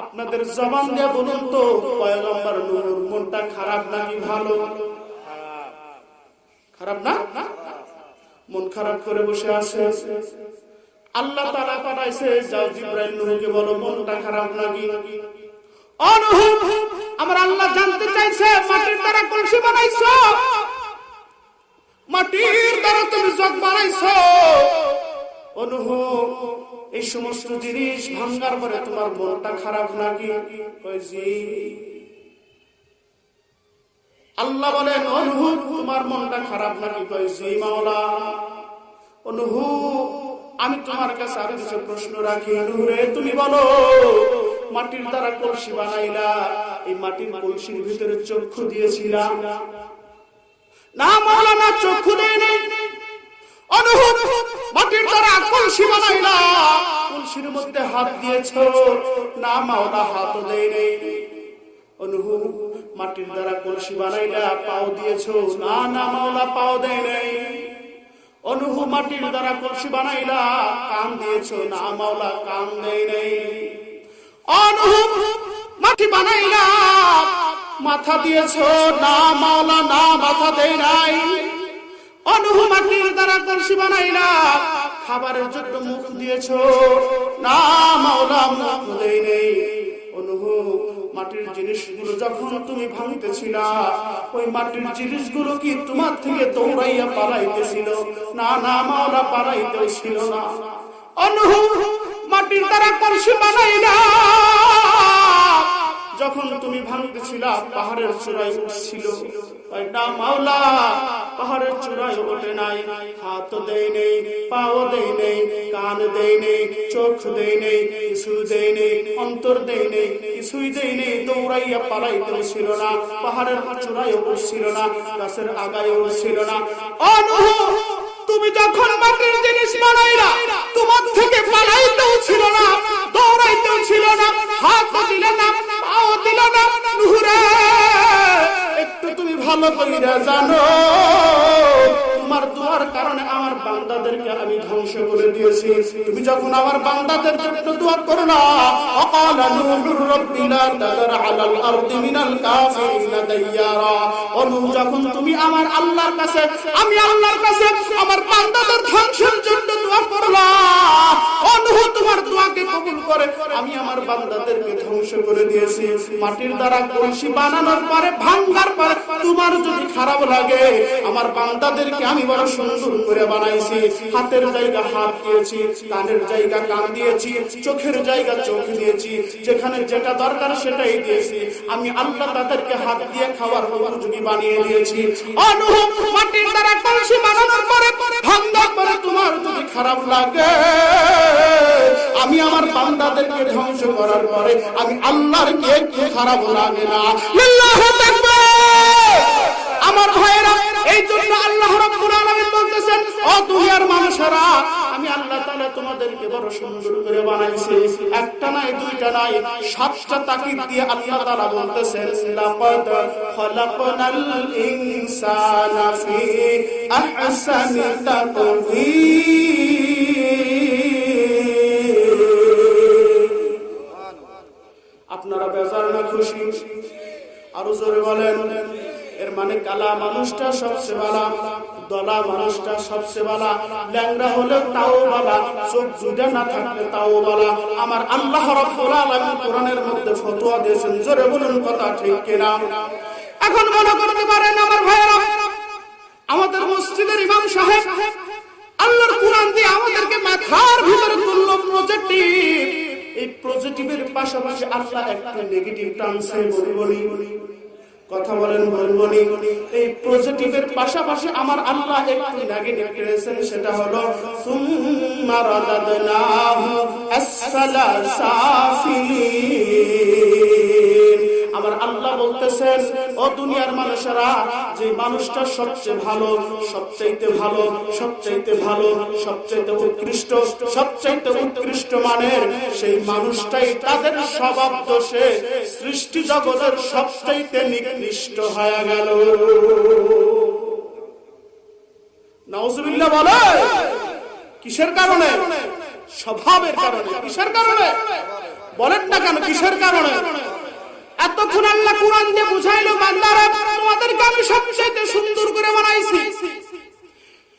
আপনাদের জবান দিয়ে বলুন তো পয়গম্বর নূহর মনটা খারাপ নাকি ভালো? খারাপ না? মন খারাপ করে বসে আছে। আল্লাহ তাআলা পাঠাইছে, যাও জিব্রাইল নূহকে বলো মনটা খারাপ নাকি। অনুহ আমার আল্লাহ জানতে চাইছে, মাটির দ্বারা কলসি বানাইছো, মাটির দ্বারা তুমি জগ বানাইছো, অনুহ এই সমস্ত জিনিস ভাঙার পরে তোমার মনটা খারাপ নাকি? আল্লাহ বলেন অনুহ তোমার মনটা খারাপ নাকি? জি মাওলা। অনুহ আমি তোমার কাছে আরো কিছু প্রশ্ন রাখি। নূরে তুমি বলো, মাটির দ্বারা কলসি বানাইলা, এই মাটির কলসির ভিতরে চক্ষু দিয়েছিলা? না মাওলা, না চক্ষু দেয় নাই। অনুহ মাটির দ্বারা কলসি বানাইলা, কলসির মধ্যে হাত দিয়েছো? না মাওলা, হাতও দেয় নাই। অনুহ মাটির দ্বারা কলসি বানাইলা, পাও দিয়েছো? না না মাওলা, পাও দেয় নাই। অনুহ মাটির দ্বারা কলসি বানাইলা, কান দিয়েছো? না মাওলা, কান দেয় নাই। অনুহ মাটি বানাইলা, মাথা দিয়েছো? না মাওলা, না মাথা দেয় নাই। অনুহ মাটির দ্বারা কলসি বানাইলা, খাবারের জন্য মুখ দিয়েছো? না মাওলা, মুখ দেয় নাই। অনুহ মাটির জিনিসগুলো যখন তুমি ভাঙতেছিলা, ওই মাটির জিনিসগুলো কি তোমার থেকে দৌড়াইয়া পালাইতেছিল? না না মাওলা, পালাইতেও ছিল না। অনুহ মাটির দ্বারা কলসি বানাইলা, যখন তুমি ভাঙতেছিলা পাহাড়ের চূড়ায় উঠছিল? না মাওলা, পাহাড়ের চূড়ায় ওঠে নাই। হাত দেয় নেই, পাও দেয় নেই, কান দেয় নেই, চোখ দেয় নেই, কিছু দেয় নেই, অন্তর দেয় নেই, কিছুই দেয় নেই। দৌড়াইয়া পালাইতেও ছিল না, পাহাড়ের চূড়ায় উঠছিল না, গাছের আগায় উঠছিল না। অনুহ তুমি যখন মাটির জিনিস বানাইলা, তোমার থেকে পালাইতেও ছিল না, দৌড়াইতেও ছিল না, হাত দিল না, পাও দিল না। নূরে একটু তুমি ভালো করে জানো, তোমার দোয়ার কারণে আমার বান্দাদেরকে আমি ধ্বংস করে দিয়েছি। তুমি যখন আমার বান্দাদের জন্য দোয়া করো না, আকালা নূহুর রাব্বি লা তাদার আলাল আরদি মিনাল কাফিরিনা দাইয়ারা। অনু যখন তুমি আমার আল্লাহর কাছে, আমি আল্লাহর কাছে আমার বান্দাদের ধ্বংসের জন্য দোয়া করলা, অনু তোমার দোয়াকে কবুল করে আমি আমার বান্দাদেরকে ধ্বংস করে দিয়েছি। মাটির দ্বারা কলসি বানানোর পরে, ভাঙার পরে তোমার যদি খারাপ লাগে, আমার বান্দাদেরকে আমি বড় সুন্দর করে বানাইছি। হাতের জায়গা হাত দিয়েছি, কানের জায়গা কান দিয়েছি, চোখের জায়গা চোখ দিয়েছি, যেখানে যেটা দরকার সেটাই দিয়েছি। আমি আল্লাহ তাদেরকে হাত দিয়ে খাওয়ার উপযোগী বানিয়ে দিয়েছি। মাটির দ্বারা কলসি বানানোর পরে ভাঙা পরে তোমার যদি খারাপ লাগে, আমি আমার বান্দাদেরকে ধ্বংস করার পরে আমি আল্লাহর কে একটু খারাপ লাগে না? আল্লাহু তাকবীর। আমার ভাইরা, এই জন্য আল্লাহ রাব্বুল আলামিন বলতেছেন, ও দুনিয়ার মানুষেরা, আমি আল্লাহ তাআলা তোমাদেরকে বড় সুন্দর করে বানাইছি। একটা নাই, দুইটা নাই, 7টা তাকিদ দিয়ে আল্লাহ তাআলা বলতেছেন, লাকাদ খালাকনাল ইনসানা ফি আহসানি তাকওয়ীম। আপনারা বেজার না খুশি? আরো জোরে বলেন। এর মানে কালা মানুষটা সবচেয়ে ভালো, দলা মানুষটা সবচেয়ে ভালো, ল্যাংড়া হলে তাও ভালো, চোখ দুইটা না থাকলে তাও ভালো। আমার আল্লাহ রাব্বুল আলামিন কোরআনের মধ্যে ফতোয়া দিয়েছেন, জোরে বলুন কথা ঠিক কিনা? এখন মনে করতে পারেন আমার ভাইয়েরা, আমাদের মসজিদের ইমাম সাহেব আল্লাহর কোরআন দিয়ে আমাদেরকে মাথার ভিতরে তুললো পজিটিভ। এই পজিটিভের পাশাপাশি আল্লাহ একটা নেগেটিভ টানছে, বলবনি কথা বলেন, বলবনি। এই পজিটিভের পাশাপাশি আমার আল্লাহ একটি নেগেটিভ করেছেন, সেটা হলো সুম্মা রাদাদনাহু আসফালা সাফিলিন। আমার আল্লাহ বলতেছেন, ও দুনিয়ার মানুষেরা, যে মানুষটা সবচেয়ে ভালো, সবচাইতে ভালো, সবচাইতে ভালো, সবচাইতে উৎকৃষ্ট, সবচাইতে উৎকৃষ্ট মানের, সেই মানুষটাই তাদের স্বভাব দোষে সৃষ্টি জগতের সবচাইতে নিকৃষ্ট হয়ে গেল। নাউজুবিল্লাহ বলে। কিসের কারণে? স্বভাবের কারণে। কিসের কারণে বলেন না কেন? কিসের কারণে? এতক্ষণ আল্লাহ কোরআন দিয়ে বুঝাইলো, বান্দারা তোমাদেরকে আমি সবচেয়ে সুন্দর করে বানাইছি।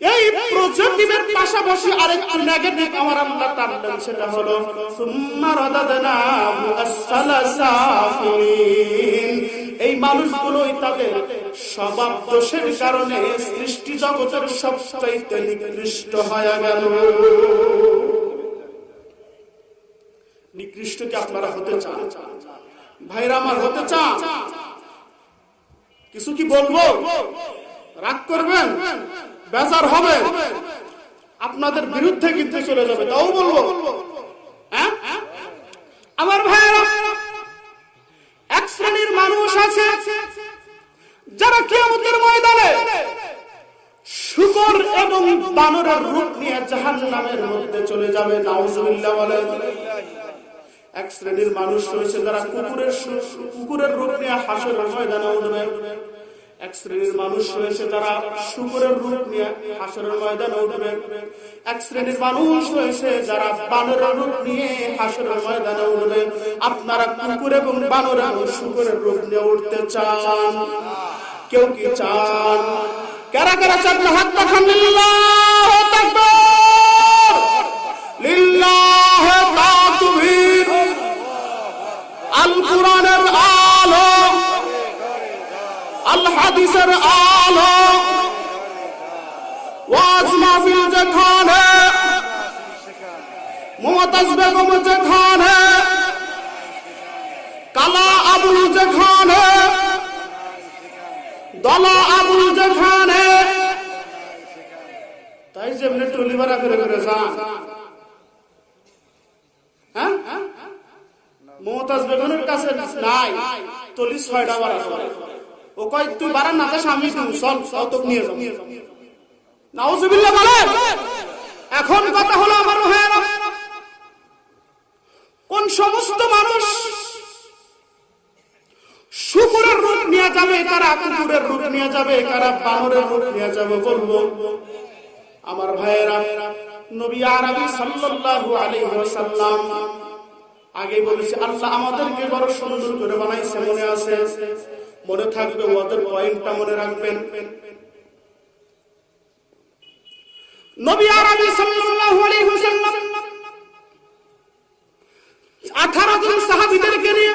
এই পজিটিভের পাশাপাশি আরেকটা নেগেটিভ আমার আল্লাহ টানলেন, সেটা হলো সুম্মা রাদাদনাহু আসফালা সাফিলিন। এই মানুষগুলোই তাদের স্বভাব দোষের কারণে সৃষ্টি জগতের সবচাইতে নিকৃষ্ট হয়ে গেল। নিকৃষ্ট কি আপনারা হতে চান? ভাইরা আমার, হতে চান? কিছু কি বলবো? রাগ করবেন? বেজার হবে? আপনাদের বিরুদ্ধে কিন্তু চলে যাবে, তাও বলবো। হ্যাঁ আমার ভাইরা, এক শ্রেণীর মানুষ আছে যারা কিয়ামতের ময়দানে শুকর এবং বানরের রূপ নিয়ে জাহান্নামের মধ্যে চলে যাবে। নাউজুবিল্লাহ বলেন। এক শ্রেণীর মানুষ রয়েছে যারা কুকুরের রূপ নিয়ে হাসরের ময়দানে উঠবে। এক শ্রেণীর মানুষ রয়েছে যারা শুকরের রূপ নিয়ে হাসরের ময়দানে উঠবে। এক শ্রেণীর মানুষ রয়েছে যারা বানরের রূপ নিয়ে হাসরের ময়দানে উঠবে। আপনারা কুকুর এবং বানর এবং শুকরের রূপ নিয়ে উঠতে চান? কেউ কি চান? কারা কারা চান? হাত দেখান। লিল্লাহু তাকবীর, লিল্লাহু তাকবীর। আল কোরআনের আলো, আল হাদিসের আলো, ওয়াজ মাহফিল যেখানে, মুমতাজ বেগম যেখানে, কালা আবুল যেখানে, দলা আবুল যেখানে, তাই যেমনি টুলি ভাড়া করে করে যান। হ্যাঁ, মুমতাজ বেগমের কাছে নাই টলি 6টা ভাড়া করে। ও কয় তুই বাড়ার না, স্বামী চল তোকে নিয়ে যাও। নাউজুবিল্লাহ বলেন। এখন কথা হলো আমার ভাইয়েরা, কোন সমস্ত মানুষ শুকরের রূপ নিয়ে যাবে, কারা কুকুরের রূপ নিয়ে যাবে, কারা বানরের রূপ নিয়ে যাবে বলবো। আমার ভাইয়েরা, নবী আরবি সাল্লাল্লাহু আলাইহি ওয়াসাল্লাম আগে বলেছে, আল্লাহ আমাদেরকে বড় সুন্দর করে বানাইছে। মনে আছে? মনে থাকবে, ওদের পয়েন্টটা মনে রাখবেন। নবী আরবি সাল্লাল্লাহু আলাইহি ওয়াসাল্লাম 18 জন সাহাবীদেরকে নিয়ে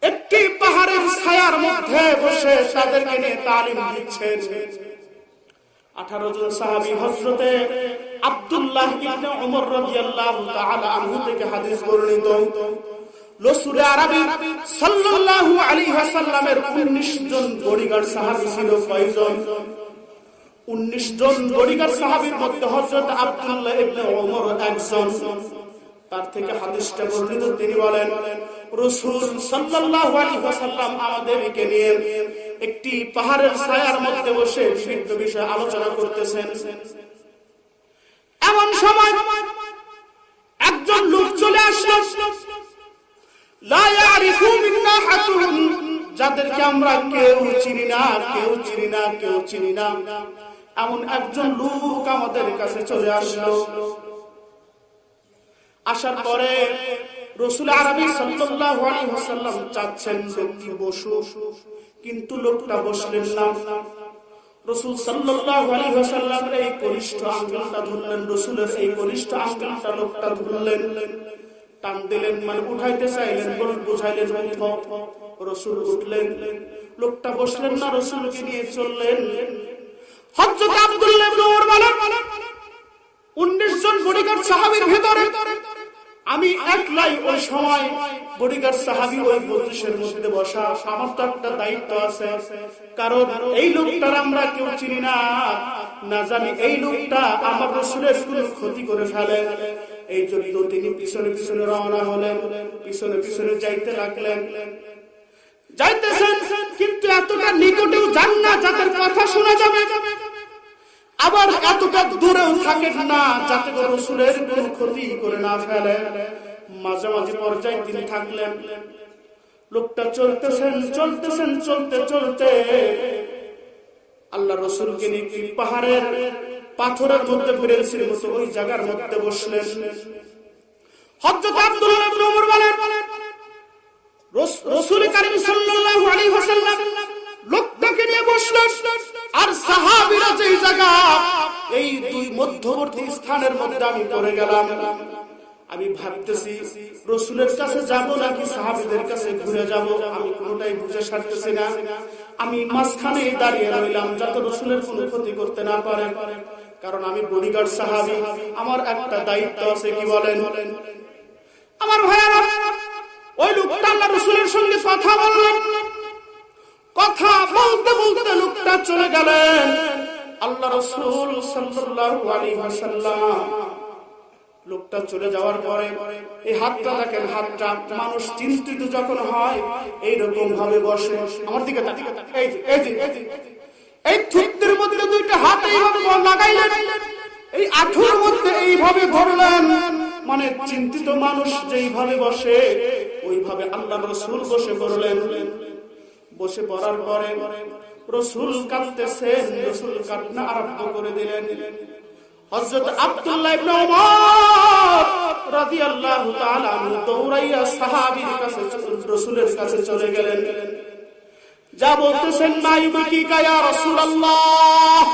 একটি পাহাড়ের ছায়ার মধ্যে বসে তাদেরকে নিয়ে তালিম দিচ্ছেন। 18 জন সাহাবী হযরতে আব্দুল্লাহ ইবনে ওমর রাদিয়াল্লাহু তাআলা আনহু থেকে হাদিস বর্ণিত। রাসূল আরবি সাল্লাল্লাহু আলাইহি ওয়াসাল্লামের 19 জন বডিগার্ড সাহাবী ছিল। কয়জন? 19 জন বডিগার্ড সাহাবীর মধ্যে হযরত আব্দুল্লাহ ইবনে ওমর একজন। তার থেকে হাদিসটা বর্ণিত। তিনি বলেন, রাসূল সাল্লাল্লাহু আলাইহি ওয়াসাল্লাম আমাদেরকে নিয়ে একটি পাহাড়ের ছায়ার মধ্যে বসে বিভিন্ন বিষয়ে আলোচনা করতেছেন। এমন সময় একজন লোক চলে আসলো, লা ইয়ারিফু মিন্না আহাদুন, যাদেরকে আমরা কেউ চিনি না, কেউ চিনি না, কেউ চিনি না। এমন একজন লোক আমাদের কাছে চলে আসলো। আসার পরে রাসূল আরবি সাল্লাল্লাহু আলাইহি ওয়াসাল্লাম চাচ্ছেন লোকটি বসুক, কিন্তু লোকটা বসলেন না। রাসূল সাল্লাল্লাহু আলাইহি ওয়াসাল্লাম এই কনিষ্ঠ আঙ্গুলটা ধরলেন, রাসূলের এই কনিষ্ঠ আঙ্গুলটা লোকটা ধরলেন, টান দিলেন, মানে উঠাইতে চাইলেন, বুঝাইলেন উঠো। রাসূল উঠলেন, লোকটা বসলেন না, রাসূলকে নিয়ে চললেন। হযরত আব্দুল্লাহ ইবনে ওমর বলেন, 19 জন বডিগার্ড সাহাবীর ভিতরে আমি একলাই ওই সময় বডিগার্ড সাহাবী ওই মজলিসের মধ্যে বসা। আমার তো একটা দায়িত্ব আছে, কারণ এই লোকটার আমরা কেউ চিনি না, না জানি এই লোকটা আমার রাসূলের কোনো ক্ষতি করে ফেলে। এই জন্য তিনি পিছনে পিছনে রওনা হলেন, পিছনে পিছনে যাইতে লাগলেন। যাইতেছেন, কিন্তু এতটা নিকটেও যান না যাদের কথা শোনা যাবে, আবার এতটা দূরেও থাকেন না যাতে রাসূলের কোনো ক্ষতি করে না ফেলে। মাঝামাঝি পর্যায়ে তিনি থাকলেন। লোকটা চলতেছেন, চলতেছেন, চলতে চলতে আল্লাহ রাসূলকে নিয়ে পাহাড়ের পাথরের মধ্যে বেরেলসির মতো ওই জায়গার মধ্যে বসলেন। হযরত আব্দুল্লাহ ইবনে ওমর বলেন, রাসূল কারীম সাল্লাল্লাহু আলাইহি ওয়াসাল্লাম লোকটাকে নিয়ে বসলেন, আর সাহাবীরা যেই জায়গা, এই দুই মধ্যবর্তী স্থানের মধ্যে আমি পড়ে গেলাম। আমি ভাবতেছি রাসূলের কাছে যাব নাকি সাহাবীদের কাছে ঘুরে যাব, আমি কোনোটাই বুঝে সারতেছি না। আমি মাঝখানে দাঁড়িয়ে রইলাম যাতে রাসূলের কোনো ক্ষতি করতে না পারে, কারণ আমি বডিগার্ড সাহাবী, আমার একটা দায়িত্ব আছে। কি বলেন আমার ভাইয়েরা? ওই লোকটা আল্লাহ রাসূলের সঙ্গে কথা বললেন। কথা বলতে বলতে লোকটা চলে গেলেন। আল্লাহ রাসূল সাল্লাল্লাহু আলাইহি ওয়াসাল্লাম লোকটা চলে যাওয়ার পরে এই হাতটা দেখেন, হাতটা মানুষ চিন্তিত যখন হয় এইরকম ভাবে বসে। আমার দিকে এই থুতনির মধ্যে দুইটা হাত এইভাবে লাগাইলেন, এই আঁঠুর মধ্যে এইভাবে ধরলেন, মানে চিন্তিত মানুষ যেইভাবে বসে ওইভাবে আল্লাহ রাসূল বসে পড়লেন। বসে পড়ার পরে রাসূল কাঁদতেছেন, রাসূল কান্না আরম্ভ করে দিলেন। হযরত আব্দুল্লাহ ইবনে ওমর রাদিয়াল্লাহু তাআলা আনহু দৌড়াইয়া সাহাবীর কাছে, রাসূলের কাছে চলে গেলেন। যা বলতেছেন, মা ইউবকিকা ইয়া রাসূলুল্লাহ,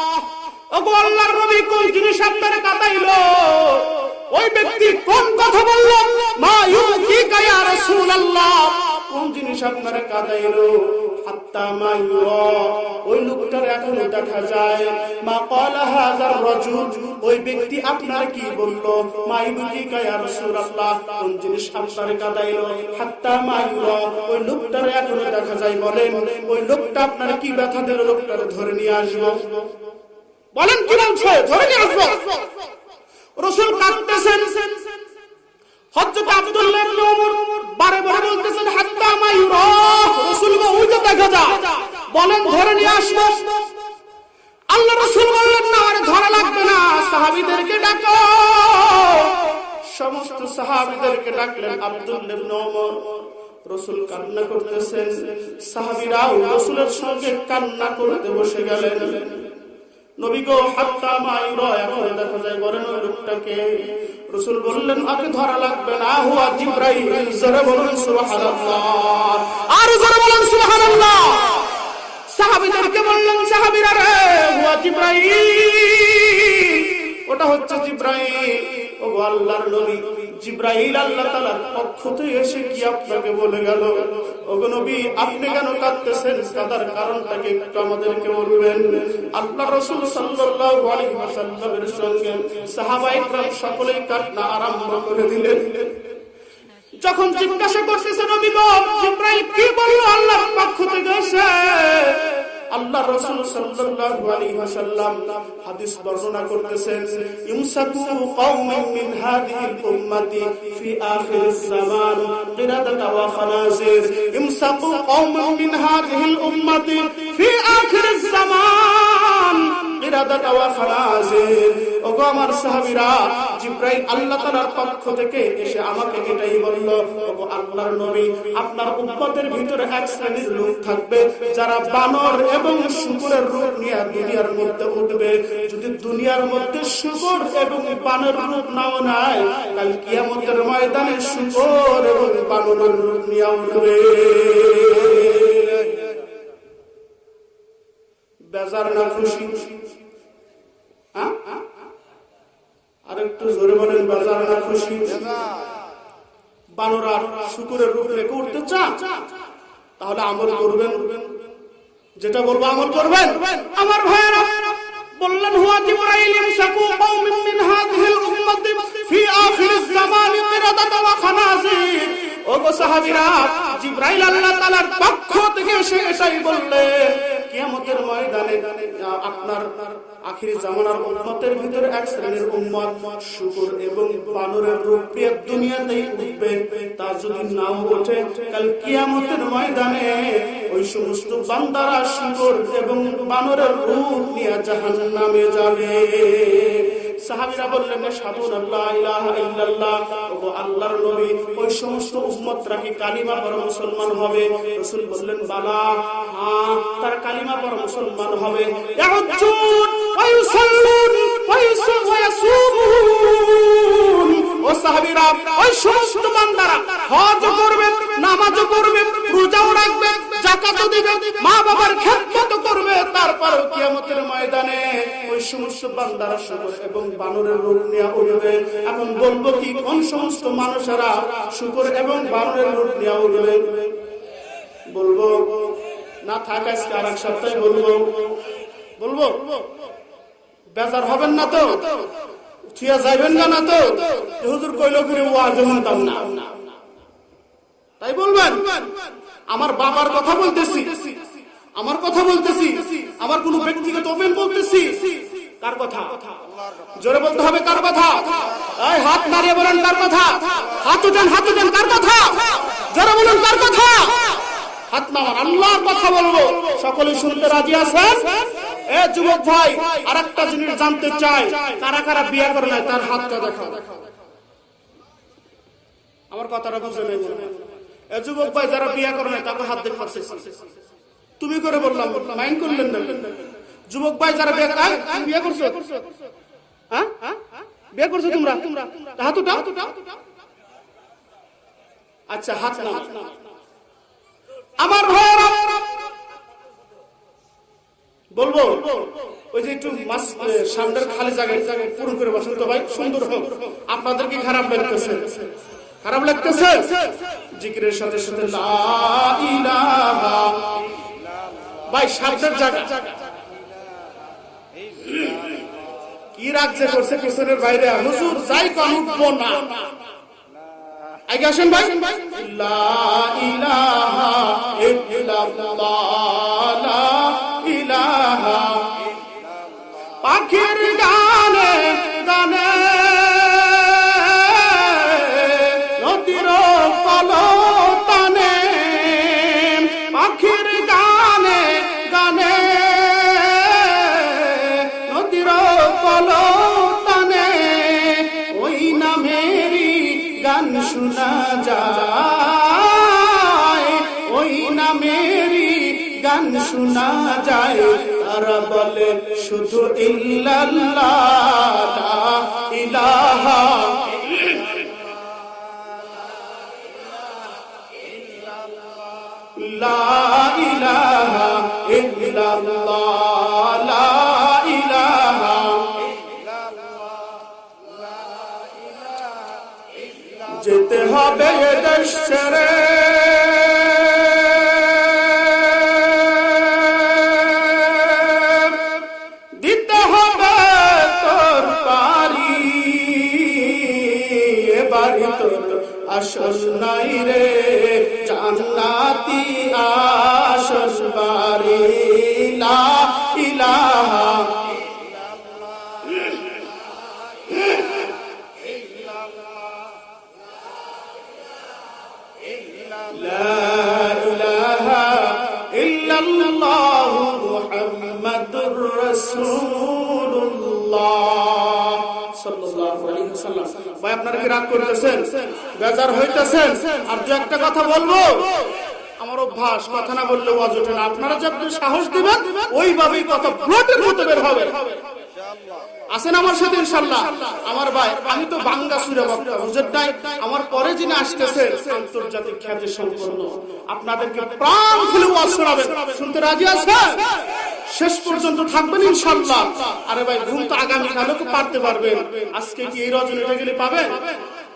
ওগো আল্লাহর নবী, কোন জিনিস আপনারে কাঁদাইলো? ওই ব্যক্তি কোন কথা বলল? মা ইউবকিকা ইয়া রাসূলুল্লাহ, কোন জিনিস আপনারে কাঁদাইলো? হাত্তা মা ইউরা, ওই লোকটার এখনো দেখা যায়। মা ক্বালা হাযার রাজুল, ওই ব্যক্তি আপনার কি বলল? মা ইউবকিকা ইয়া রাসূলুল্লাহ, কোন জিনিস আপনারে কাঁদাইলো? হাত্তা মা ইউরা, ওই লোকটার এখনো দেখা যায়। বলেন ওই লোকটা আপনার কি ব্যথা দিল? লোকটারে ধরে নিয়ে আসবো। বলেন কি বলছে? ধরে নিয়ে আসবো। রাসূল কাঁদতেছেন। হযরত আব্দুল্লাহ ইবনে ওমর বারে বারে বলতেছেন, হাত্তা মা ইউরা, রাসূল ওই যে দেখা যায়, বলেন ধরে নিয়ে আসবো। আল্লাহ রাসূল বললেন, না, আরে ধরা লাগবে না, সাহাবীদেরকে ডাকো। সমস্ত সাহাবীদেরকে ডাকলেন। আব্দুল্লাহ ইবনে ওমর, রাসূল কান্না করতেছেন, সাহাবীরাও রাসূলের সঙ্গে কান্না করতে বসে গেলেন। নবী গো, হাত্তা মা ইউরা, এখন দেখা যায়। বলেন ওই লোকটাকে? রাসূল বললেন, আগে ধরা লাগবে না, হুয়া জিবরাইল। জোরে বলুন সুবহানাল্লাহ, আর জোরে বলুন সুবহানাল্লাহ। সাহাবীদেরকে বললেন, সাহাবীরা রে, হুয়া জিবরাইল, ওটা হচ্ছে জিবরাইল। ও আল্লাহর নবী, জিবরাইল আল্লাহ তাআলার পক্ষ থেকে এসে কি আপনাকে বলে গেল? ওগো নবী, আপনি কেন কাঁদতেছেন? কাঁদার কারণটা কি একটু আমাদেরকে বলবেন? আল্লাহ রাসূল সাল্লাল্লাহু আলাইহি ওয়াসাল্লামের সঙ্গে সাহাবায়ে কেরাম সকলেই কান্না আরম্ভ করে দিলেন। যখন জিজ্ঞাসা করতেছে নবী গো, জিবরাইল কি বলল আল্লাহর পক্ষ থেকে এসে? আল্লাহ রাসূল সাল্লাল্লাহু আলাইহি ওয়াসাল্লাম হাদিস বর্ণনা করতেছেন, ইমসাকু কওমান মিন হাযিহিল উম্মতি ফি আখিরিজ জামান কিরাদাতা ওয়া খানাজির। ইমসাকু কওমান মিন হাযিহিল উম্মতি ফি আখিরিজ জামান কিরাদাতা ওয়া খানাজির। ওগো আমার সাহাবীরা, জিবরাইল আল্লাহ তাআলার পক্ষ থেকে এসে আমাকে এটাই বলল, ওগো আল্লাহর নবী, আপনার উম্মতের ভিতরে এক শ্রেণীর লোক থাকবে যারা বানর এবং শূকরের রূপ নিয়ে দুনিয়ার মধ্যে উঠবে। যদি দুনিয়ার মধ্যে শূকর এবং বানর রূপ নাও নেয়, কাল কিয়ামতের ময়দানে শূকর এবং বানরের রূপ নিয়ে উঠবে। বেজার না খুশি? আর একটু জোরে বলেন, বেজার না খুশি? বানর আর শূকরের রূপ রেখে উঠতে চান? তাহলে আমল করবেন, যেটা বলবো আমল করবেন। আমার ভাইয়েরা বললেন, হুয়া জিবরাইল ইমসাকু কওমিন মিন হাযিহিল উম্মতি ফি আখিরিজ জামানি কিরাদাতা ওয়া খানাজির। ওগো সাহাবীরা, জিবরাইল আল্লাহ তাআলার পক্ষ থেকে এসে এটাই বললেন, কিয়ামতের ময়দানে আপনার আখিরি জামানার উম্মতের ভিতরে এক শ্রেণীর উম্মত শূকর এবং বানরের রূপ নিয়ে দুনিয়াতেই উঠবে। তা যদি নাও ওঠে, কাল কিয়ামতের ময়দানে ওই সমস্ত বান্দারা শূকর এবং বানরের রূপ নিয়ে জাহান্নামে যাবে। সাহাবীরা বললেন, আশহাদু আল্লা ইলাহা ইল্লাল্লাহ। ওগো আল্লাহর নবী, ওই সমস্ত উম্মতরা কি কালিমা পড়ে মুসলমান হবে? রাসূল বললেন, বালা, হ্যাঁ, তারা কালিমা পড়ে মুসলমান হবে। ইয়াউজুন ওয়া ইউসাল্লুন ওয়া ইয়াসুমুন। ও সাহাবীরা, ওই সমস্ত বান্দারা হজ করবে, নামাজ পড়বে, রোজাও রাখবে, যাকাতও দিবে, মা বাবার খেদমত করবে, তারপর কিয়ামতের ময়দানে ওই সমস্ত বান্দারা শূকর এবং বানরের রূপ নিয়ে উঠবে। এখন বলবো কি, কোন সমস্ত মানুষেরা শূকর এবং বানরের রূপ নিয়ে উঠবে? বলবো না, থাক, আজকে আর এক সপ্তাহে বলবো। বেজার হবেন না তো? থিয়া যাইবেন না তো? হুজুর কইল করে ওয়াজ শুনতাম না, তাই বলবেন? আমার বাবার কথা বলতেছি, আমার কথা বলতেছি, আমার কোন ব্যক্তিগত ওপেন বলতেছি। কার কথা? জোরে বলতে হবে, কার কথা? এই হাত নাড়িয়ে বলেন, কার কথা? হাত উঠান, কার কথা? জোরে বলুন, কার কথা? হাত নামান, আল্লাহর কথা বলবো। সকলে শুনতে রাজি আছেন? এ যুবক ভাই, আরেকটা জিনিস জানতে চাই, কারা কারা বিয়ে করে নাই তার হাতটা দেখাও। আমার কথাটা বুঝে নেই। এ যুবক ভাই, যারা বিয়ে করে নাই তাকে হাত দেখতে পারছে? তুমি করে বললাম, মাইন্ড করলেন না? যুবক ভাই, যারা বিয়ে করছো, হ্যাঁ বিয়ে করছো তোমরা, হাত উঠাও। আচ্ছা, হাত না। আমার ভাইরা বলবো, ওই যে একটু সামনের খালি জায়গায় পূরণ করে বসেন তো ভাই, সুন্দর হোক। আপনাদের কি খারাপ লাগতেছে? খারাপ লাগতেছে? জিকিরের সাথে সাথে লা ইলাহা, ভাই সামনের জায়গা কি রাখছে করছে পিছনের বাইরে। হুজুর যাই কানুবো না, আগে আসেন ভাই। লা ইলাহা ইল্লাল্লাহ, লা ইলাহা। পাখির গানে গানে, নদীর কলতানে, পাখির গানে গানে, নদীর কলতানে, ওই নামেরই গান শোনা যায়, ওই নামেরই গান শোনা যায়। তারা বলে শুধু ইল্লাল্লাহ, লা ইলাহা লা ইলাহা ইল্লাল্লাহ, লা ইলাহা হবে এ দেশ ছেড়ে, দিতে হবে তোর পারি, এ বাড়ি তোর আসল নাই রে, জান্নাতি আসল বাড়ি। লা ইলাহা ভাই আপনারা কি রাগ করতেছেন, বেজার হইতেছেন? আর দু একটা কথা বলবো, আমার অভ্যাস কথা না বললে ওয়াজ ওঠে না। আপনারা যে আপনি সাহস দিবেন ওইভাবেই কথা ফ্লোটের মতো বের হবে। আসেন আমার সাথে ইনশাআল্লাহ। আমার ভাই, আমি তো বাংলা সুরে বক্তা, বুঝেন নাই? আমার পরে যিনি আসতেছে আন্তর্জাতিক খ্যাতি সম্পন্ন, আপনাদেরকে প্রাণ খুলে ওয়াজ শোনাবেন। শুনতে রাজি আছেন? শেষ পর্যন্ত থাকবেন ইনশাআল্লাহ। আরে ভাই, ঘুম তো আগামী কালকে পারতে পারবেন, আজকে কি এই রজনীটা গেলে পাবেন?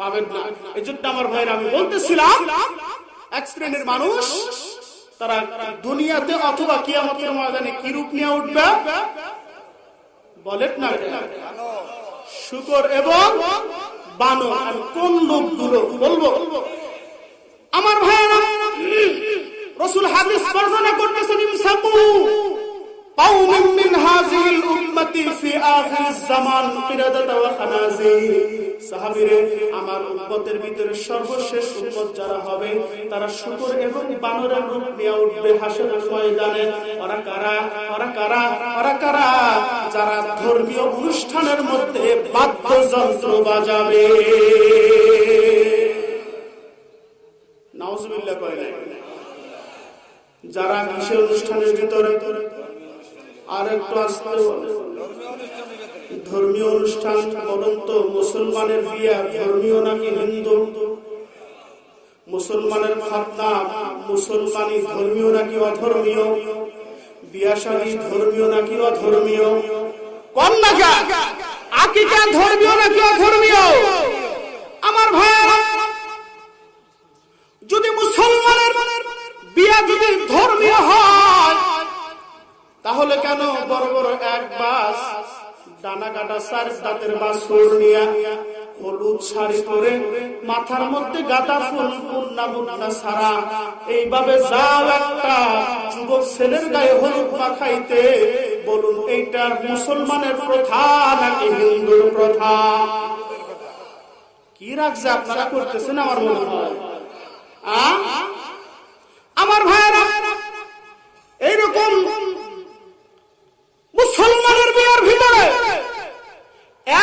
পাবেন না। এই জন্য আমার ভাইরা আমি বলতেছিলাম, এক শ্রেণীর মানুষ তারা দুনিয়াতে অথবা কিয়ামতের ময়দানে কি রূপ নিয়ে উঠবে বলেন না? শুকর এবং বানর। আর কোন লোকগুলো বলবো? আমার ভাইরা, রাসূল হাদিস বর্ণনা করতেছেন, ইমসাকু কওমিন মিন হাযিহিল উম্মতি ফি আখিরিজ জামান কিরাদাতা ওয়া খানাজির। সাহাবীরে, আমার উম্মতের ভিতরে সর্বশেষ উম্মত যারা হবে তারা শুকর এবং বানরের রূপ নিয়ে উঠবে হাসরের ময়দানে। ওরা কারা? ওরা কারা? ওরা কারা? যারা ধর্মীয় অনুষ্ঠানের মধ্যে বাদ্যযন্ত্র বাজাবে। নাউজুবিল্লাহ কয় না? যারা কিসের অনুষ্ঠানের ভিতরে? আর একটু আসতে ধর্মীয় অনুষ্ঠান। বলুন তো, মুসলমানের বিয়া ধর্মীয় নাকি হিন্দু? মুসলমানের খাতনা মুসলমানি ধর্মীয় নাকি অধর্মীয়? বিয়া শাদী ধর্মীয় নাকি অধর্মীয়? কোন নাকি আকিকা ধর্মীয় নাকি অধর্মীয়? আমার ভাই, যদি মুসলমানের বিয়া যদি ধর্মীয় হয়, তাহলে কেন বড় বড় এক বাস ডানা কাটা চার দাঁতের বাছুর নিয়ে হলুদ শাড়ি পরে মাথার মধ্যে গাঁদা ফুল মুন্না মুন্না সারা এইভাবে যাও একটা যুবক ছেলের গায়ে হলুদ মাখাইতে? বলুন, এইটা মুসলমানের প্রথা নাকি হিন্দুর প্রথা? কি রাখছে আপনারা করতেছেন আমার মনে হয়। আমার ভাইরা, এইরকম মুসলমানের বিয়ের ভিতরে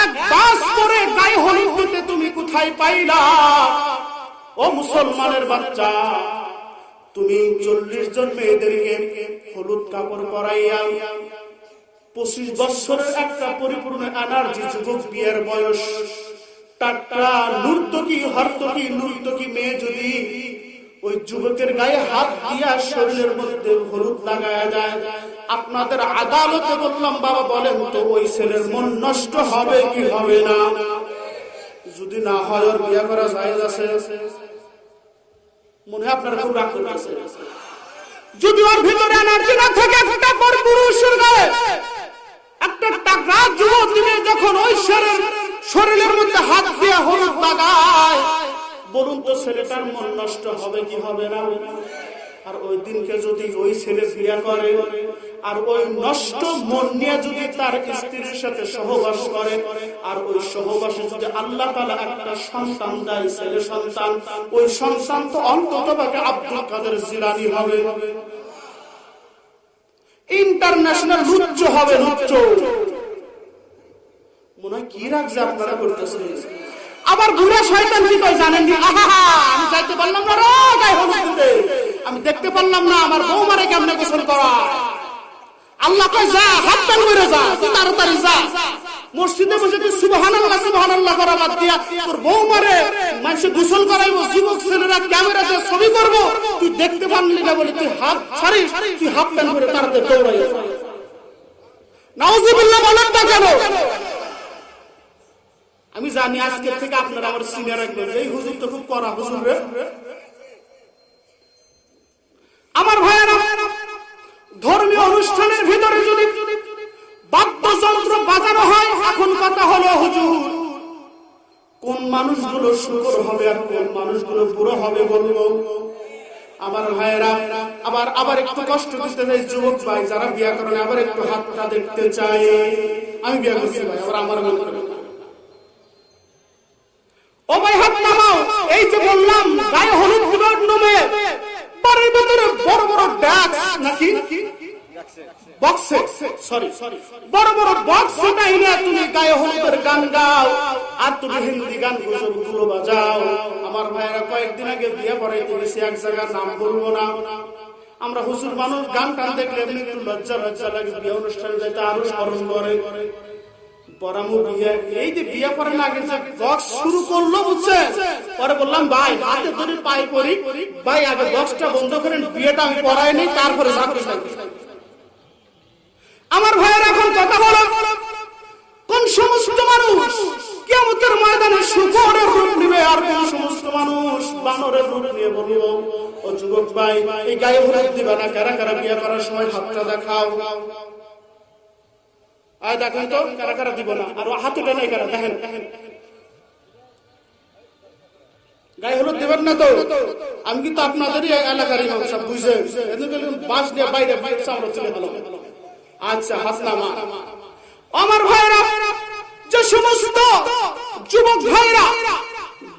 এক বাস করে গায়ে হলুদ দিতে তুমি কোথায় পাইলা? ও মুসলমানের বাচ্চা, তুমি 40 জন মেয়েদেরকে হলুদ কাপড় পরাইয়া 25 বছরের একটা পরিপূর্ণ এনার্জি যুবক, বিয়ের বয়স, টাটকা নর্তকী হর্তকী নর্তকী মেয়ে যদি ওই যুবকের গায়ে হাত দিয়া শরীরের মধ্যে হলুদ লাগায়া যায়, আপনাদের আদালতে বললাম, বাবা বলেন তো ওই ছেলের মন নষ্ট হবে কি হবে না? যদি না হয় ওর বিয়ে করা জায়েজ আছে? মনে হয় আপনারা খুব রাগ করতেছেন। যদি ওর ভিতরে এনার্জি না থাকে, একটা বড় পুরুষের গায়ে একটা টাকরা যুবতী যখন ওই শরীরের মধ্যে হাত দিয়ে হলুদ লাগায়, বলুন তো ছেলেটার মন নষ্ট হবে কি হবে না? আর ওই দিনকে যদি ওই ছেলে বিয়ে করে আর ওই নষ্ট মন নিয়ে যদি তার স্ত্রীর সাথে সহবাস করে, আর ওই সহবাসে যদি আল্লাহ তাআলা একটা সন্তান দেয়, ছেলে সন্তান, ওই সন্তান তো অন্তত আব্দুল কাদের জিলানী হবে, ইন্টারন্যাশনাল লুচ্চ হবে, লুচ্চ। মনে হয় কি রাখছে আপনারা করতেছেন। আবার বুড়া শয়তান কি কয় জানেন? আহা, আমি যাইতে পারলাম না রে গায়ে হলুদ দিতে, আমি দেখতে পারলাম না আমার বৌমারে কেমনে গোসল করা। আল্লাহ কয় যা, হাত টান করে যা, তাড়াতাড়ি যা। মসজিদে বসে তুই সুবহানাল্লাহ সুবহানাল্লাহ করা বাদ দিয়া তোর বৌমারে মানুষ গোসল করাইবো, যুবক ছেলেরা ক্যামেরাতে ছবি করবো, তুই দেখতে পারলি না বলে তুই হাত ছাড়িস, তুই হাত টান করে তাড়াতাড়ি দৌড়াই। নাউজুবিল্লাহ বলেন না কেন? আমি জানি আজকে থেকে আপনারা আমার সিনিয়র রাখবেন, এই হুজুর তো খুব কড়া হুজুর রে। আমার ভাইয়েরা, ধর্মীয় অনুষ্ঠানের ভিতরে যদি বাদ্যযন্ত্র বাজানো হয়, এখন কথা হলো হুজুর কোন মানুষগুলো শুকর হবে আর কোন মানুষগুলো বুড়ো হবে বলবো। আমার ভাইয়েরা, আবার একটু কষ্ট দিতে চাই যুবক ভাই যারা বিয়ে করেন, আবার একটু হাতটা দেখতে চাই। আমি বিয়ে করছি ভাই, আবার আমার মনে করেন ও ভাই হাত নামাও। এই যে বললাম গায়ে হলুদ দিবার নামে বাড়ির ভিতরে বড় বড় ড্যাক্স নাকি বক্সে, সরি বড় বড় বক্সে টাইনে তুমি গায়ে হলুদের গান গাও আর তুমি হিন্দি গান গুলো বাজাও। আমার ভাইয়েরা কয়েকদিন আগে বিয়ে পড়াইতে গেছি এক জায়গার নাম বলবো না। আমরা হুজুর মানুষ গান টান দেখলে এমনি একটু লজ্জা লাগে, বিয়ে অনুষ্ঠানে যাইতে আরো স্মরণ করে। পরামু বিয়ে, এই যে বিয়ে পড়ার আগে যে বক্স শুরু করলো বুঝছে, পরে বললাম ভাই হাতে ধরে পাই করি ভাই, আগে বক্সটা বন্ধ করেন, বিয়েটা আমি পড়াইনি তারপরে চাকরি। আমার ভাইয়ের এখন কথা বলো, কোন সমস্ত মানুষ কিয়ামতের ময়দানে শুকরের রূপ নিবে আর কোন সমস্ত মানুষ বানরের রূপ নিয়ে বলবো। ও যুবক ভাই, এই গায়ে হলুদ দিবা না, কারা কারা বিয়ে করার সময় হাতটা দেখাও। আয় দেখেন তো কারা কারা দিব না, আর হাতে টেনে কারা দেখেন। গায়ে হলুদ দিবেন না তো? আমি কিন্তু আপনাদেরই এলাকার ইমাম সাহেব, বুঝছেন? বাস দিয়ে বাইরে চামড়া চলে গেল। আচ্ছা হাত নামা। আমার ভাইরা, যে সমস্ত যুবক ভাইরা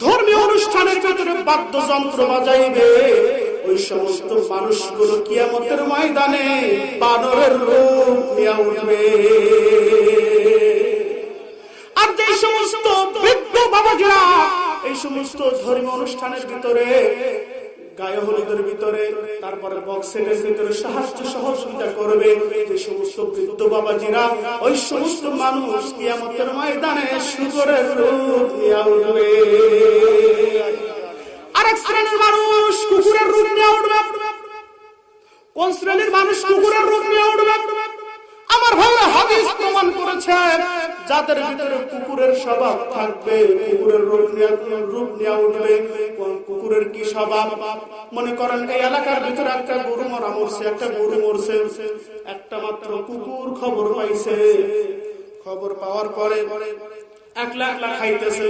ধর্মীয় অনুষ্ঠানের ভিতরে বাদ্যযন্ত্র বাজাইবে, ওই সমস্ত মানুষগুলো কিয়ামতের ময়দানে বানরের রূপ নিয়ে উঠবে। আর যে সমস্ত বৃদ্ধ বাবাজিরা এই সমস্ত ধর্মীয় অনুষ্ঠানের ভিতরে গায়ে হলুদের ভিতরে তারপরে বক্সের ভিতরে সাহায্য সহযোগিতা করবে, যে সমস্ত বৃদ্ধ বাবাজিরা ওই সমস্ত মানুষ কিয়ামতের ময়দানে শুকরের রূপ নিয়ে উঠবে। আরেক শ্রেণীর মানুষ কুকুরের রূপ নিয়ে উঠবে। কোন শ্রেণীর মানুষ কুকুরের রূপ নিয়ে উঠবে? আমার ভাইরা হাদিস প্রমাণ করেছে, যাদের ভিতরে কুকুরের স্বভাব থাকবে কুকুরের রূপ নিয়ে উঠবে। কুকুরের কি স্বভাব? মনে করেন এই এলাকার ভিতরে একটা গরু মরা মরছে, একটা গরু মরছে, একটা মাত্র কুকুর খবর পাইছে। খবর পাওয়ার পরে একলা একলা খাইতেছে।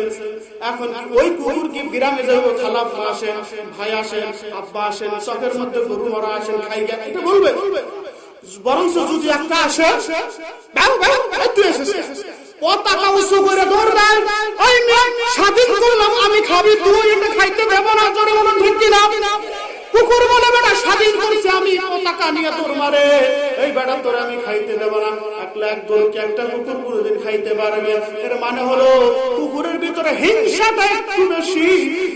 এখন ওই কুকুর কি গ্রামে যাবো, খালা আসেন, ভাই আসেন, আব্বা আসেন, চকের মধ্যে গরু মরা আসেন, খাই গে, এটা বলবে? বরঞ্চ যদি একটা আসে পতাকা উঁচু করে ধরবে, স্বাধীন করলাম আমি খাবি, তুই এটা খাইতে দেবো না। জোরে বলুন ঠিক কিনা? কুকুর বলে বেটা স্বাধীন করছি আমি, পতাকা নিয়ে তোর মারে, এই বেটা তোর আমি খাইতে দেবো না। একলা এক গরুকে একটা কুকুর কোনোদিন খাইতে পারবে? এর মানে হলো কুকুরের ভিতরে হিংসাটা একটু বেশি।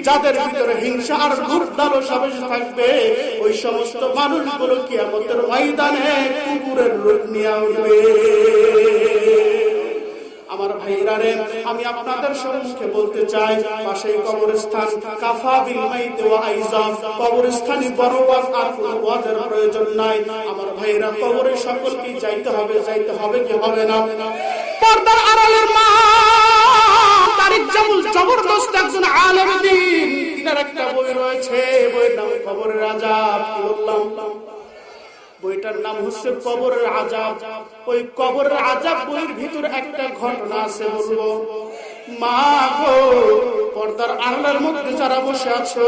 যাদের ভিতরে হিংসা আর দুর্দালসা বেশি থাকবে, ওই সমস্ত মানুষগুলো কিয়ামতের ময়দানে কুকুরের রূপ নিয়ে উঠবে। আমার ভাইরা রে, আমি আপনাদের সম্মুখে বলতে চাই, পাশেই কবরস্থান, কাফা বিল মাইত ওয়া আইজাম, কবরস্থানই বড় ওয়াজ, আর কোনো ওয়াজের প্রয়োজন নাই। আমার ভাইরা, কবরে সকলকেই যাইতে হবে কি হবে না? পর্দার আড়ালের মা তারিক জামুল জবরদস্ত একজন আলেম দ্বীন, তার একটা বই রয়েছে, বইয়ের নাম কবরের আযাব। কি বললাম? বইটার নাম হচ্ছে কবরের আযাব। ওই কবরের আযাব বইয়ের ভিতরে একটা ঘটনা আছে, বলবো। মা গো, পর্দার আড়ালের মধ্যে যারা বসে আছো,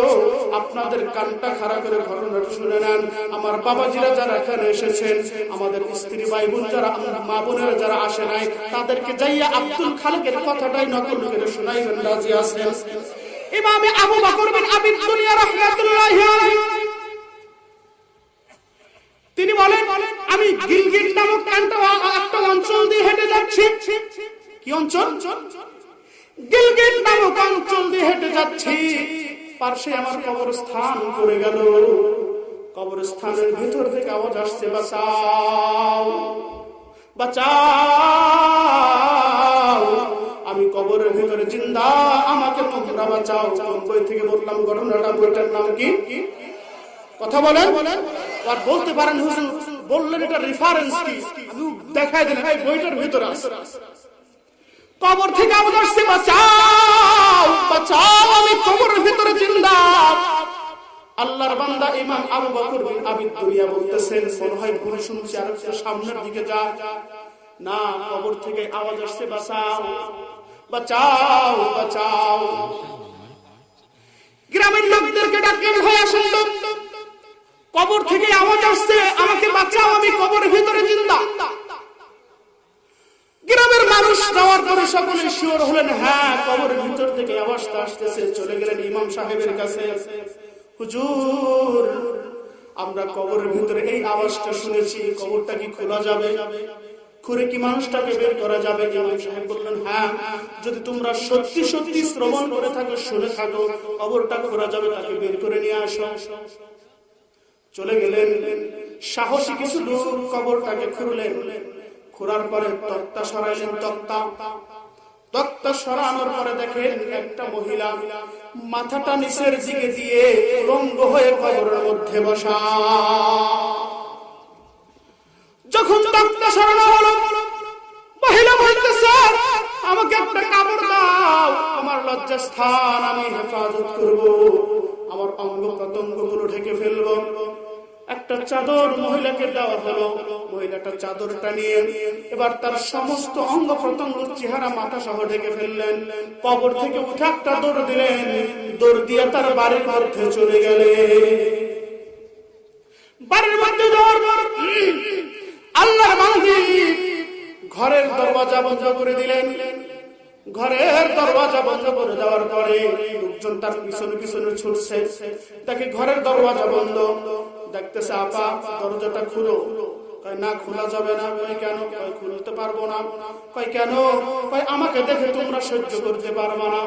আপনাদের কানটা খাড়া করে ঘটনাটা শুনে নেন। আমার বাবাজিরা যারা এখানে এসেছেন, আমাদের স্ত্রী ভাই বোন যারা, মা বোনেরা যারা আসে নাই, তাদেরকে যাইয়া আব্দুল খালেকের কথাটাই নকল করে শোনাইবেন। রাজি আছেন? ইমামে আবু বকর বিন আবি দুনিয়া রাহমাতুল্লাহি আলাইহি তিনি বলেন, আমি গিলগিট নামক একটা অঞ্চল দিয়ে হেঁটে যাচ্ছি। কি অঞ্চল? গিলগিট নামক অঞ্চল দিয়ে হেঁটে যাচ্ছি। পাশে আমার কবরস্থান পড়ে গেল। কবরস্থানের ভিতর থেকে আওয়াজ আসছে, বাঁচাও বাঁচাও, আমি কবরের ভিতরে জিন্দা, আমাকে তোমরা বাঁচাও। বই থেকে বললাম ঘটনাটা। বইটার নাম কি? কথা বলেন। আর বলতে পারেন হুজুর বললেন এটা রেফারেন্স কি? আমি দেখাই দিন, ভাই বইটার ভিতরে আছে। কবর থেকে আওয়াজ আসছে, বাঁচাও বাঁচাও, আমি কবরের ভিতরে জিন্দা। আল্লাহর বান্দা ইমাম আবু বকর বিন আবি দুনিয়া বলতেছেন, মনে হয় ভুল শুনছি, আর একটু সামনের দিকে যা। না, কবর থেকে আওয়াজ আসছে, বাঁচাও বাঁচাও বাঁচাও। গ্রামের লোকদেরকে ডাকলেন, ভাই আসুন তো, কবর থেকে আওয়াজ আসছে, আমাকে বাঁচাও, আমি কবরের ভিতরে জিন্দা। গ্রামের মানুষ যাওয়ার পরে সকলে শিওর হলেন, হ্যাঁ কবরের ভিতর থেকে আওয়াজটা আসতেছে। চলে গেলেন ইমাম সাহেবের কাছে, হুজুর আমরা কবরের ভিতরে এই আওয়াজটা শুনেছি, কবরটা কি খোলা যাবে? খুঁড়ে কি মানুষটাকে বের করা যাবে? ইমাম সাহেব বললেন, হ্যাঁ যদি তোমরা সত্যি সত্যি শ্রবণ করে থাকো, শুনে থাকো, কবরটা খোলা যাবে, তাকে বের করে নিয়ে আসো। চলে গেলেন, সাহসী কিছু লোক কবরটাকে খুঁড়লেন। খোঁড়ার পরে তক্তা সরাইলেন, তক্তা সরানোর পরে দেখেন একটা মহিলা মাথাটা নিচের দিকে দিয়ে উলঙ্গ হয়ে কবরের মধ্যে বসা। যখন তক্তা সরানো হলো, মহিলা বলতেছে, আমাকে একটা কাপড় দাও, আমার লজ্জাস্থান আমি হেফাজত করব, আমার অঙ্গ প্রত্যঙ্গ গুলো ঢেকে ফেলবো। একটা চাদর মহিলাকে দেওয়া হলো, মহিলাটা চাদরটা নিয়ে এবার তার সমস্ত অঙ্গ প্রত্যঙ্গ, চেহারা, মাথা সহ ঢেকে ফেললেন। কবর থেকে উঠে একটা দৌড় দিলেন, দৌড় দিয়ে তার বাড়ির মধ্যে চলে গেলেন। বাড়ির মধ্যে যাওয়ার পর আল্লাহর বান্দী ঘরের দরওয়াজা বন্ধ করে দিলেন। ঘরের দরওয়াজা বন্ধ করে দেওয়ার পরে লোকজন তার পিছনে পিছনে ছুটছে, তাকে ঘরের দরওয়াজা বন্ধ। দেখতেছে, আপা দরজাটা খুলো। কয় না, খোলা যাবে না। কয় কেন? কয় খুলতে পারবো না। কয় কেন? কয় আমাকে দেখে তোমরা সহ্য করতে পারবে না।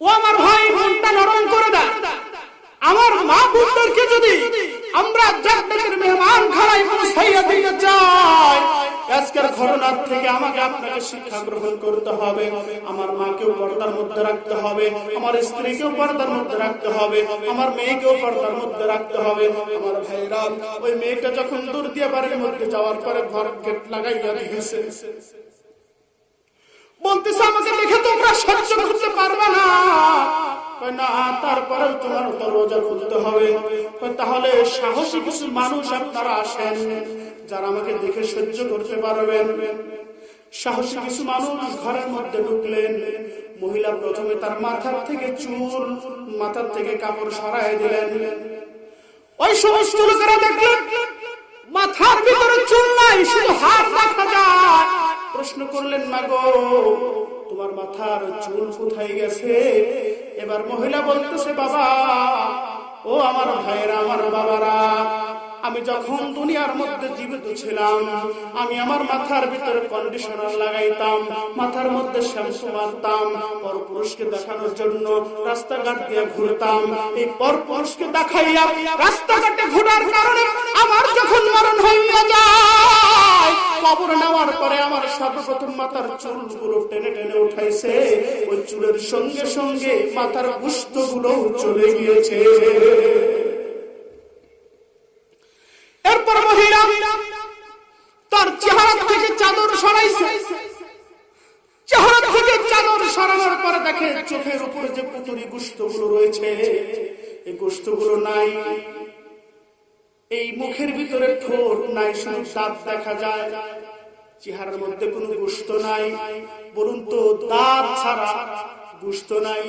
ও আমার ভাই, মনটা নরম করে দেয়। আমার মা বোনদেরকে যদি আমরা জান্নাতের মেহমান খানায় পৌঁছাইয়া দিতে চাই, আজকের ঘটনার থেকে আমাকে আপনাকে শিক্ষা গ্রহণ করতে হবে। আমার মাকেও পর্দার মধ্যে রাখতে হবে, আমার স্ত্রীকেও পর্দার মধ্যে রাখতে হবে, আমার মেয়েকেও পর্দার মধ্যে রাখতে হবে। আমার ভাইরা, ওই মেয়েটা যখন দূর দিয়ে বাড়ির মধ্যে যাওয়ার পরে ঘর গেট লাগাইয়া দিয়েছে, বলতেছে আমাকে দেখে তোমরা সহ্য করতে পারবে না। না, তারপরেও তোমার দরজা খুলতে হবে। তাহলে সাহসী কিছু মানুষ আপনারা আসেন, যারা আমাকে দেখে সহ্য করতে পারবেন। সাহসী কিছু মানুষ ঘরের মধ্যে ঢুকলেন। মহিলা প্রথমে তার মাথার থেকে চুল, মাথার থেকে কাপড় সরাই দিলেন। ওই সমস্ত লোকেরা দেখলেন মাথার ভিতরে চুল নাই, শুধু হাত দেখা যায়। প্রশ্ন করলেন, মা গো, তোমার মাথার চুল কোথায় গেছে? এবার মহিলা বলতেছে, বাবা, ও আমার ভাইরা, আমার বাবারা, আমি যখন দুনিয়ার মধ্যে জীবিত ছিলাম, আমি আমার মাথার ভিতরে কন্ডিশনার লাগাইতাম, মাথার মধ্যে শ্যাম্পু মারতাম, পরপুরুষকে দেখানোর জন্য রাস্তাঘাট দিয়ে ঘুরতাম। এই পরপুরুষকে দেখাইয়া রাস্তাঘাটে ঘোরার কারণে আমার যখন মরণ হইয়া যায়, কবর নেওয়ার পরে আমার সর্বপ্রথম মাথার চুলগুলো টেনে টেনে উঠাইছে, ওই চুলের সঙ্গে সঙ্গে মাথার গোশতগুলো চলে গিয়েছে। এরপর মহিলা তার চেহারা থেকে চাদর সরাইছে। চেহারা থেকে চাদর সরানোর পরে দেখে চোখের উপরে যে পুতুরি গোশতগুলো রয়েছে, এই গোশতগুলো নাই। এই মুখের ভিতরে ঠোঁট নাই, শুধু দাঁত দেখা যায়। চেহারার মধ্যে কোনো গোশত নাই। বলুন তো, দাঁত ছাড়া গোশত নাই,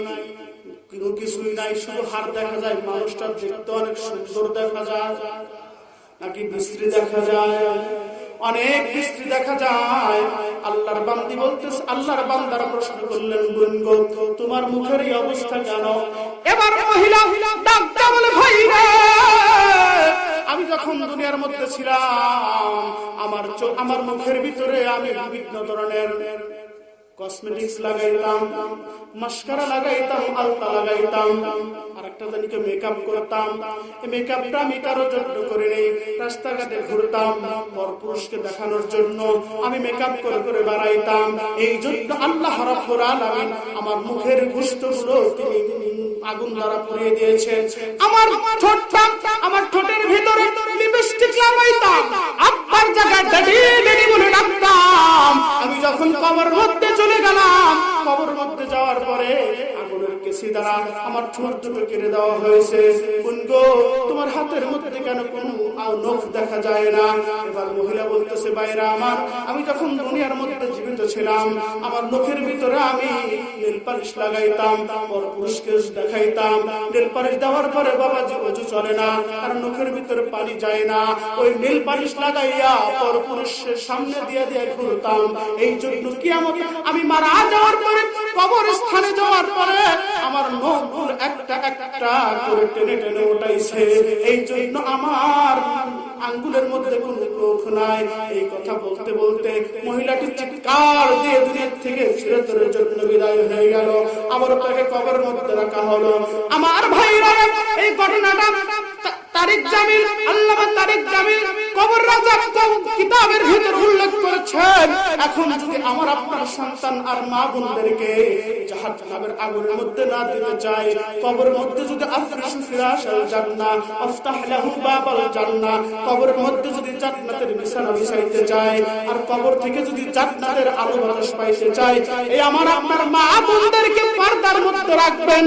কোনো কিছুই নাই, শুধু হাড় দেখা যায়। মানুষটা দেখতে অনেক সুন্দর দেখা যায় নাকি বিশ্রী দেখা যায়? অনেক বিশ্রী দেখা যায়। আল্লাহর বান্দি বলতেছে, আল্লাহর বান্দারা প্রশ্ন করলেন, গুনগো তোমার মুখের এই অবস্থা কেন? এবার মহিলা ডাকতে বলে, ভাই রে, আমি যখন দুনিয়ার মধ্যে ছিলাম, আমার মুখের ভিতরে আমি বিভিন্ন ধরনের কসমেটিক্স লাগাইতাম, মাস্কারা লাগাইতাম, আলতা লাগাইতাম, আর একটা জানিকে মেকআপ করতাম। এই মেকআপটা আমি কারোর জন্য করে নেই, রাস্তাঘাটে ঘুরতাম, পরপুরুষকে দেখানোর জন্য আমি মেকআপ করে করে বেড়াইতাম। এই জন্য আল্লাহ রাব্বুল আলামিন আমার মুখের গোশতগুলো তিনি আগুন দ্বারা পুড়িয়ে দিয়েছেন। আমার ঠোঁটের ভিতরে লিপস্টিক লাগাইতাম, আব্বার জায়গায় ড্যাডি ড্যাডি বলে ডাকতাম। আমি যখন কবর মধ্যে চলে গেলাম, কবর মধ্যে যাওয়ার পরে আগুনের কেসি দ্বারা আমার ঠোঁট দুটো কেটে দেওয়া হয়েছে। বোন গো, তোমার হাতের মধ্যে কেন কোনো নখ দেখা যায় না? এবার মহিলা বলতেছে, বাইরা আমার, আমি যখন দুনিয়ার মধ্যে জীবিত ছিলাম, আমার নখের ভিতরে আমি নীল পালিশ লাগাইতাম, পরপুরুষকে দেখাইতাম। নীল পালিশ দেওয়ার পরে বাবাজি ওযু চলে না, আর নখের ভিতরে পানি যায় না। ওই নীল পালিশ লাগাইয়া পরপুরুষের সামনে দিয়ে দিয়ে ঘুরতাম। এই জন্য কিয়ামত আমি মারা যাওয়ার পরে, কবর স্থানে যাওয়ার পরে আমার নখগুলো একটা একটা করে টেনে টেনে উঠাইছে। এই জন্য আমার আঙ্গুলের মধ্যে কোনো নখ নাই। এই কথা বলতে বলতে মহিলাটি চিৎকার দিয়ে দুনিয়া থেকে চিরতরের জন্য বিদায় হয়ে গেল। আবার তাকে কবরের মধ্যে রাখা হলো। আমার ভাইরা, এই ঘটনাটা তারিক জামিল, আল্লামা তারিক জামিল কবর রাজা কিতাবের ভিতর উল্লেখ করেছেন। এখন যদি আমার আপনার সন্তান আর মা বোনদেরকে জাহান্নামের আগুনের মধ্যে না দিতে চাই, কবরের মধ্যে যদি আফরিশু ফিরাশাল জান্নাহ আফতাহ লাহু বাবাল জান্নাহ, কবরের মধ্যে যদি জান্নাতের বিছানা বিছাইতে চাই, আর কবর থেকে যদি জান্নাতের আলো বাতাস পাইতে চাই, এই আমার আপনার মা বোনদেরকে পর্দার মধ্যে রাখবেন।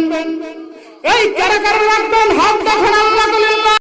এই কারা কারা রাখবেন? হাত দেখান আল্লাহ।